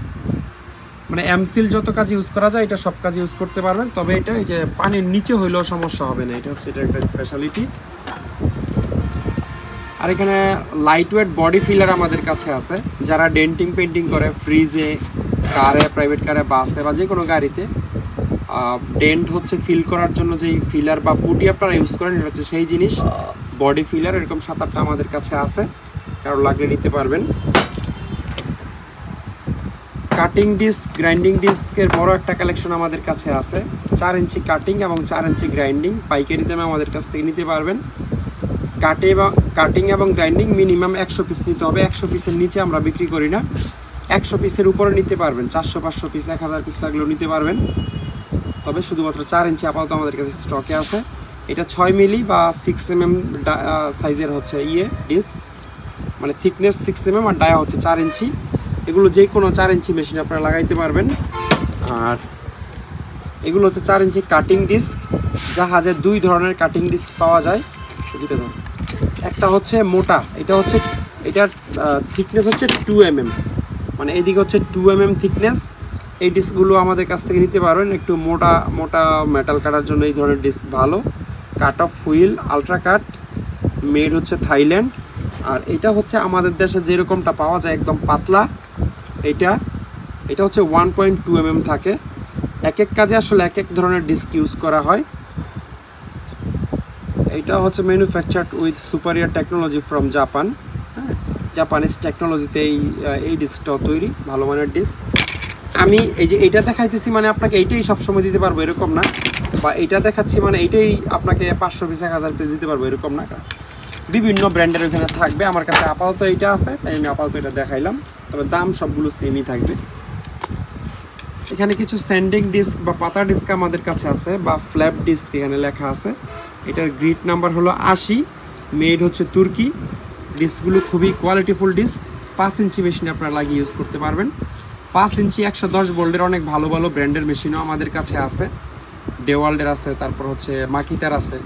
মানে এমসিল যত কাজ ইউজ করা যায় এটা সব কাজ ইউজ করতে পারবেন, তবে এটা এই যে পানির নিচে হইলেও সমস্যা হবে না, এটা হচ্ছে এটা একটা স্পেশালিটি। আর এখানে লাইট ওয়েট বডি ফিলার আমাদের কাছে আছে, যারা ডেন্টিং পেন্টিং করে ফ্রিজে, কারে, প্রাইভেট কারে, বাসে বা যে কোনো গাড়িতে ডেন্ট হচ্ছে ফিল করার জন্য যেই ফিলার বা পুটি আপনারা ইউজ করেন, এটা হচ্ছে সেই জিনিস বডি ফিলার। এরকম 7-8টা আমাদের কাছে আছে, কারো লাগলে নিতে পারবেন। কাটিং ডিস্ক, গ্রাইন্ডিং ডিস্কের বড় একটা কালেকশন আমাদের কাছে আছে। 4 ইঞ্চি কাটিং এবং 4 ইঞ্চি গ্রাইন্ডিং পাইকারি দামে আমাদের কাছ থেকে নিতে পারবেন। কাটিং এবং গ্রাইন্ডিং মিনিমাম 100 পিস নিতে হবে, 100 পিসের নিচে আমরা বিক্রি করি না। 100 পিসের উপরে নিতে পারবেন, 400-500 পিস, 1000 পিস লাগলেও নিতে পারবেন। তবে শুধুমাত্র 4 ইঞ্চি আপাতত আমাদের কাছে স্টকে আছে। এটা 6 মিলি বা 6 mm সাইজের হচ্ছে ডিস্ক, মানে থিকনেস 6 mm আর ডায়া হচ্ছে 4 ইঞ্চি। এগুলো যে কোনো 4 ইঞ্চি মেশিনে আপনারা লাগাইতে পারবেন। আর এগুলো হচ্ছে 4 ইঞ্চি কাটিং ডিস্ক। জাহাজে 2 ধরনের কাটিং ডিস্ক পাওয়া যায়, দুটো ধরনের। একটা হচ্ছে মোটা, এটার থিকনেস হচ্ছে 2 mm, মানে এইদিকে হচ্ছে 2 mm থিকনেস। এই ডিস্কগুলো আমাদের কাছ থেকে নিতে পারবেন। একটু মোটা মোটা মেটাল কাটার জন্য এই ধরনের ডিস্ক ভালো। কাট অফ হুইল, আলট্রা কাট, মেড হচ্ছে থাইল্যান্ড। আর এটা হচ্ছে আমাদের দেশে যেরকমটা পাওয়া যায় একদম পাতলা, এটা হচ্ছে 1.2 mm থাকে। এক এক কাজে আসলে এক এক ধরনের ডিস্ক ইউজ করা হয়। এটা হচ্ছে manufactured with superior technology from Japan. হ্যাঁ, জাপানিজ টেকনোলজিতে এই ডিস্কটাও তৈরি, ভালো মানের ডিস্ক। আমি এই যে এইটা দেখাইতেছি মানে আপনাকে এইটাই সবসময় দিতে পারবো এরকম না, বা এইটা দেখাচ্ছি মানে এইটাই আপনাকে 500 পিস 1000 পিস দিতে পারবো এরকম না। বিভিন্ন ব্র্যান্ডের ওখানে থাকবে, আমার কাছে আপাতত এইটা আছে তাই আমি আপাতত এটা দেখাইলাম, তবে দাম সবগুলো সেমই থাকবে। এখানে কিছু স্যান্ডিং ডিস্ক বা পাতা ডিস্ক আমাদের কাছে আছে, বা ফ্ল্যাপ ডিস্ক এখানে লেখা আছে। এটার গ্রিড নাম্বার হলো 80, মেড হচ্ছে তুর্কি। ডিস্কগুলো খুবই কোয়ালিটিফুল ডিস্ক, 5 ইঞ্চি মেশিনে আপনারা লাগিয়ে ইউজ করতে পারবেন। 5 ইঞ্চি 110 ভোল্টের অনেক ভালো ভালো ব্র্যান্ডের মেশিনও আমাদের কাছে আছে, ডেওয়াল্ডের আছে, তারপর হচ্ছে মাকিতার আছে।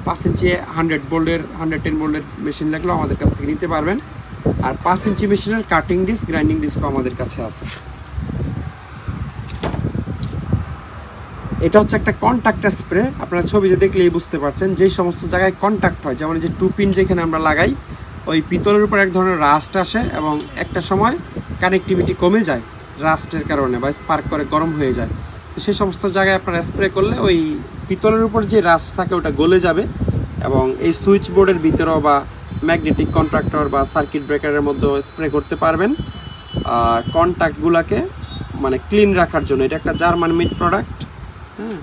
5 ইঞ্চি 100 ভোল্টের 110 ভোল্টের মেশিন লাগলেও আমাদের কাছ থেকে নিতে পারবেন। আর 5 ইঞ্চি মেশিনের কাটিং ডিস্ক, গ্রাইন্ডিং ডিস্কও আমাদের কাছে আছে। এটা হচ্ছে একটা কন্ট্যাক্ট স্প্রে, আপনারা ছবিতে দেখলেই বুঝতে পারছেন। যেই সমস্ত জায়গায় কন্ট্যাক্ট হয়, যেমন যে টুপিন যেখানে আমরা লাগাই, ওই পিতলের উপর এক ধরনের রাস্ট আসে এবং একটা সময় কানেক্টিভিটি কমে যায় রাস্টের কারণে, বা স্পার্ক করে গরম হয়ে যায়। তো সেই সমস্ত জায়গায় আপনারা স্প্রে করলে ওই পিতলের উপর যে রাস্ট থাকে ওটা গলে যাবে। এবং এই সুইচ বোর্ডের ভিতরেও বা ম্যাগনেটিক কন্ট্রাক্টর বা সার্কিট ব্রেকারের মধ্যেও স্প্রে করতে পারবেন কন্ট্যাক্টগুলোকে মানে ক্লিন রাখার জন্য। এটা একটা জার্মান মেড প্রোডাক্ট। হ্যাঁ,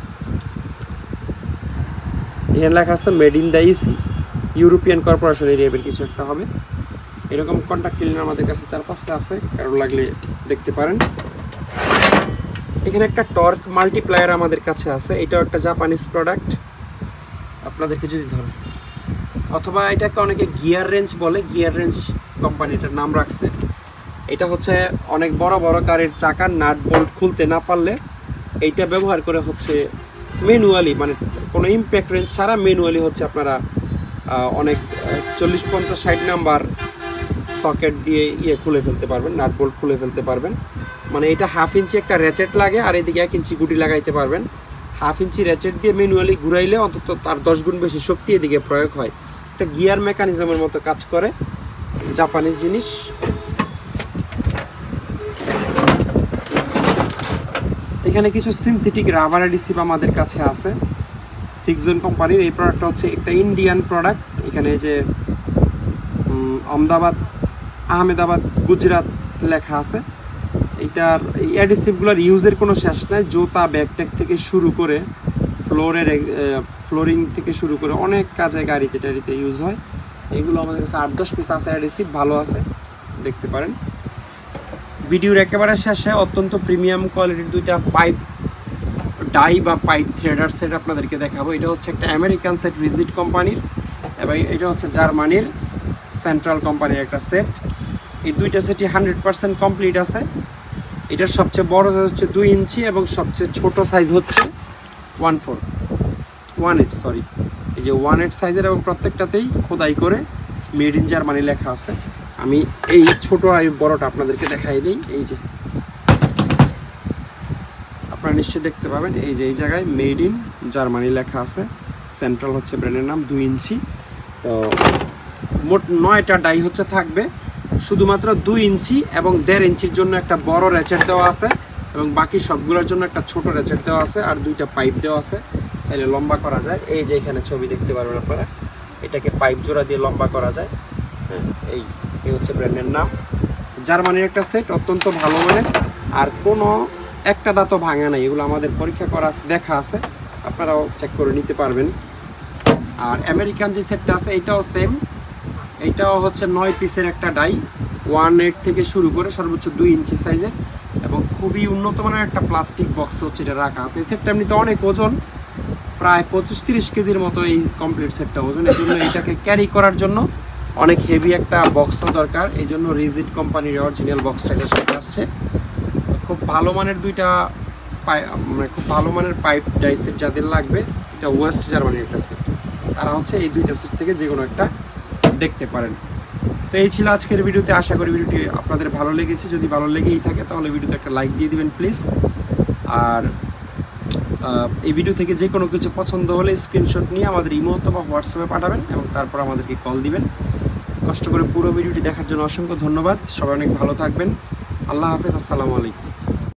এখানে লেখা আছে made in the EC, European corporation এরিয়াবের কিছু একটা হবে। এরকম কন্ট্যাক্ট ক্লিনার আমাদের কাছে 4-5টা আছে, কারো লাগলে দেখতে পারেন। এখানে একটা টর্ক মাল্টিপ্লায়ার আমাদের কাছে আছে, এটাও একটা জাপানিজ প্রোডাক্ট। আপনাদেরকে যদি ধরেন, অথবা এটাকে অনেকে গিয়ার রেঞ্জ বলে, গিয়ার রেঞ্জ কোম্পানিটার নাম রাখছে। এটা হচ্ছে অনেক বড় বড় গাড়ির চাকার নাট বোল্ট খুলতে না পারলে এইটা ব্যবহার করে হচ্ছে ম্যানুয়ালি, মানে কোনো ইম্প্যাক্ট রেঞ্জ ছাড়া ম্যানুয়ালি হচ্ছে আপনারা অনেক 40, 50, 60 নাম্বার সকেট দিয়ে খুলে ফেলতে পারবেন, নাট বোল্ট খুলে ফেলতে পারবেন। মানে এটা 1/2 ইঞ্চি একটা র্যাচেট লাগে, আর এদিকে 1 ইঞ্চি গুটি লাগাইতে পারবেন। 1/2 ইঞ্চি র্যাচেট দিয়ে ম্যানুয়ালি ঘুরাইলে অন্তত তার 10 গুণ বেশি শক্তি এদিকে প্রয়োগ হয়। একটা গিয়ার মেকানিজমের মতো কাজ করে, জাপানিজ জিনিস। এখানে কিছু সিনথেটিক রাবার অ্যাডিসিভ আমাদের কাছে আছে, ফিক্সজন কোম্পানির। এই প্রোডাক্টটা হচ্ছে একটা ইন্ডিয়ান প্রোডাক্ট। এখানে যে আহমেদাবাদ, গুজরাট লেখা আছে। এটার এই অ্যাডিসিভগুলোর ইউজের কোনো শেষ নাই। জুতা, ব্যাগট্যাগ থেকে শুরু করে ফ্লোরিং থেকে শুরু করে অনেক কাজে গাড়িতে টাড়িতে ইউজ হয়। এগুলো আমাদের কাছে 8-10 পিস আছে, অ্যাডিসিভ ভালো আছে, দেখতে পারেন। ভিডিওর একেবারে শেষে অত্যন্ত প্রিমিয়াম কোয়ালিটির 2টা পাইপ ডাই বা পাইপ থ্রেডার সেট আপনাদেরকে দেখাবো। এটা হচ্ছে একটা আমেরিকান সেট, রিজিট কোম্পানির, এবং এটা হচ্ছে জার্মানির সেন্ট্রাল কোম্পানির একটা সেট। এই 2টা সেটই 100% কমপ্লিট আছে। এটার সবচেয়ে বড় সাইজ হচ্ছে 2 ইঞ্চি এবং সবচেয়ে ছোট সাইজ হচ্ছে 1/8 এই যে 1/8 সাইজের, এবং প্রত্যেকটাতেই খোদাই করে মেড ইন জার্মানি লেখা আছে। আমি এই ছোট আর বড়টা আপনাদেরকে দেখাই দিই। এই যে আপনারা নিশ্চয়ই দেখতে পাবেন, এই যে এই জায়গায় মেড ইন জার্মানি লেখা আছে, সেন্ট্রাল হচ্ছে ব্র্যান্ডের নাম, 2 ইঞ্চি। তো মোট 9টা ডাই হচ্ছে থাকবে, শুধুমাত্র 2 ইঞ্চি এবং 1.5 ইঞ্চির জন্য একটা বড় র্যাচেট দেওয়া আছে এবং বাকি সবগুলোর জন্য একটা ছোট র্যাচেট দেওয়া আছে আর 2টা পাইপ দেওয়া আছে, চাইলে লম্বা করা যায়। এই যে এখানে ছবি দেখতে পারবেন আপনারা, এটাকে পাইপ জোড়া দিয়ে লম্বা করা যায়। হ্যাঁ, এই হচ্ছে ব্র্যান্ডের নাম। জার্মানির একটা সেট, অত্যন্ত ভালো মানের, আর কোনো একটা দাঁতও ভাঙা নাই। এগুলো আমাদের পরীক্ষা করা আছে, দেখা আছে, আপনারাও চেক করে নিতে পারবেন। আর আমেরিকান যে সেটটা আছে এটাও সেম, এইটাও হচ্ছে 9 পিসের একটা ডাই, 1.8 থেকে শুরু করে সর্বোচ্চ 2 ইঞ্চি সাইজের এবং খুবই উন্নত মানের একটা প্লাস্টিক বক্স হচ্ছে এটা রাখা আছে। এই সেটটা এমনিতে অনেক ওজন, প্রায় 25-30 কেজির মতো এই কমপ্লিট সেটটা ওজন। এই জন্য এটাকে ক্যারি করার জন্য অনেক হেভি একটা বক্সও দরকার, এই জন্য রিজিট কোম্পানির অরিজিনাল বক্সটা এটার সাথে আসছে। খুব ভালো মানের দুইটা মানে খুব ভালো মানের পাইপ ডাই সেট যাদের লাগবে, এটা ওয়েস্ট জার্মানির একটা সেট, তারা হচ্ছে এই দুইটা সেট থেকে যে কোনো একটা দেখতে পারেন। তো এই ছিল আজকের ভিডিওতে, আশা করি ভিডিওটি আপনাদের ভালো লেগেছে। যদি ভালো লেগেই থাকে তাহলে ভিডিওতে একটা লাইক দিয়ে দিবেন প্লিজ। আর এই ভিডিও থেকে যে কোনো কিছু পছন্দ হলে স্ক্রিনশট নিয়ে আমাদের ইমো অথবা হোয়াটসঅ্যাপে পাঠাবেন এবং তারপর আমাদেরকে কল দিবেন। কষ্ট করে পুরো ভিডিওটি দেখার জন্য অসংখ্য ধন্যবাদ। সবাই অনেক ভালো থাকবেন। আল্লাহ হাফেজ, আসসালামু আলাইকুম।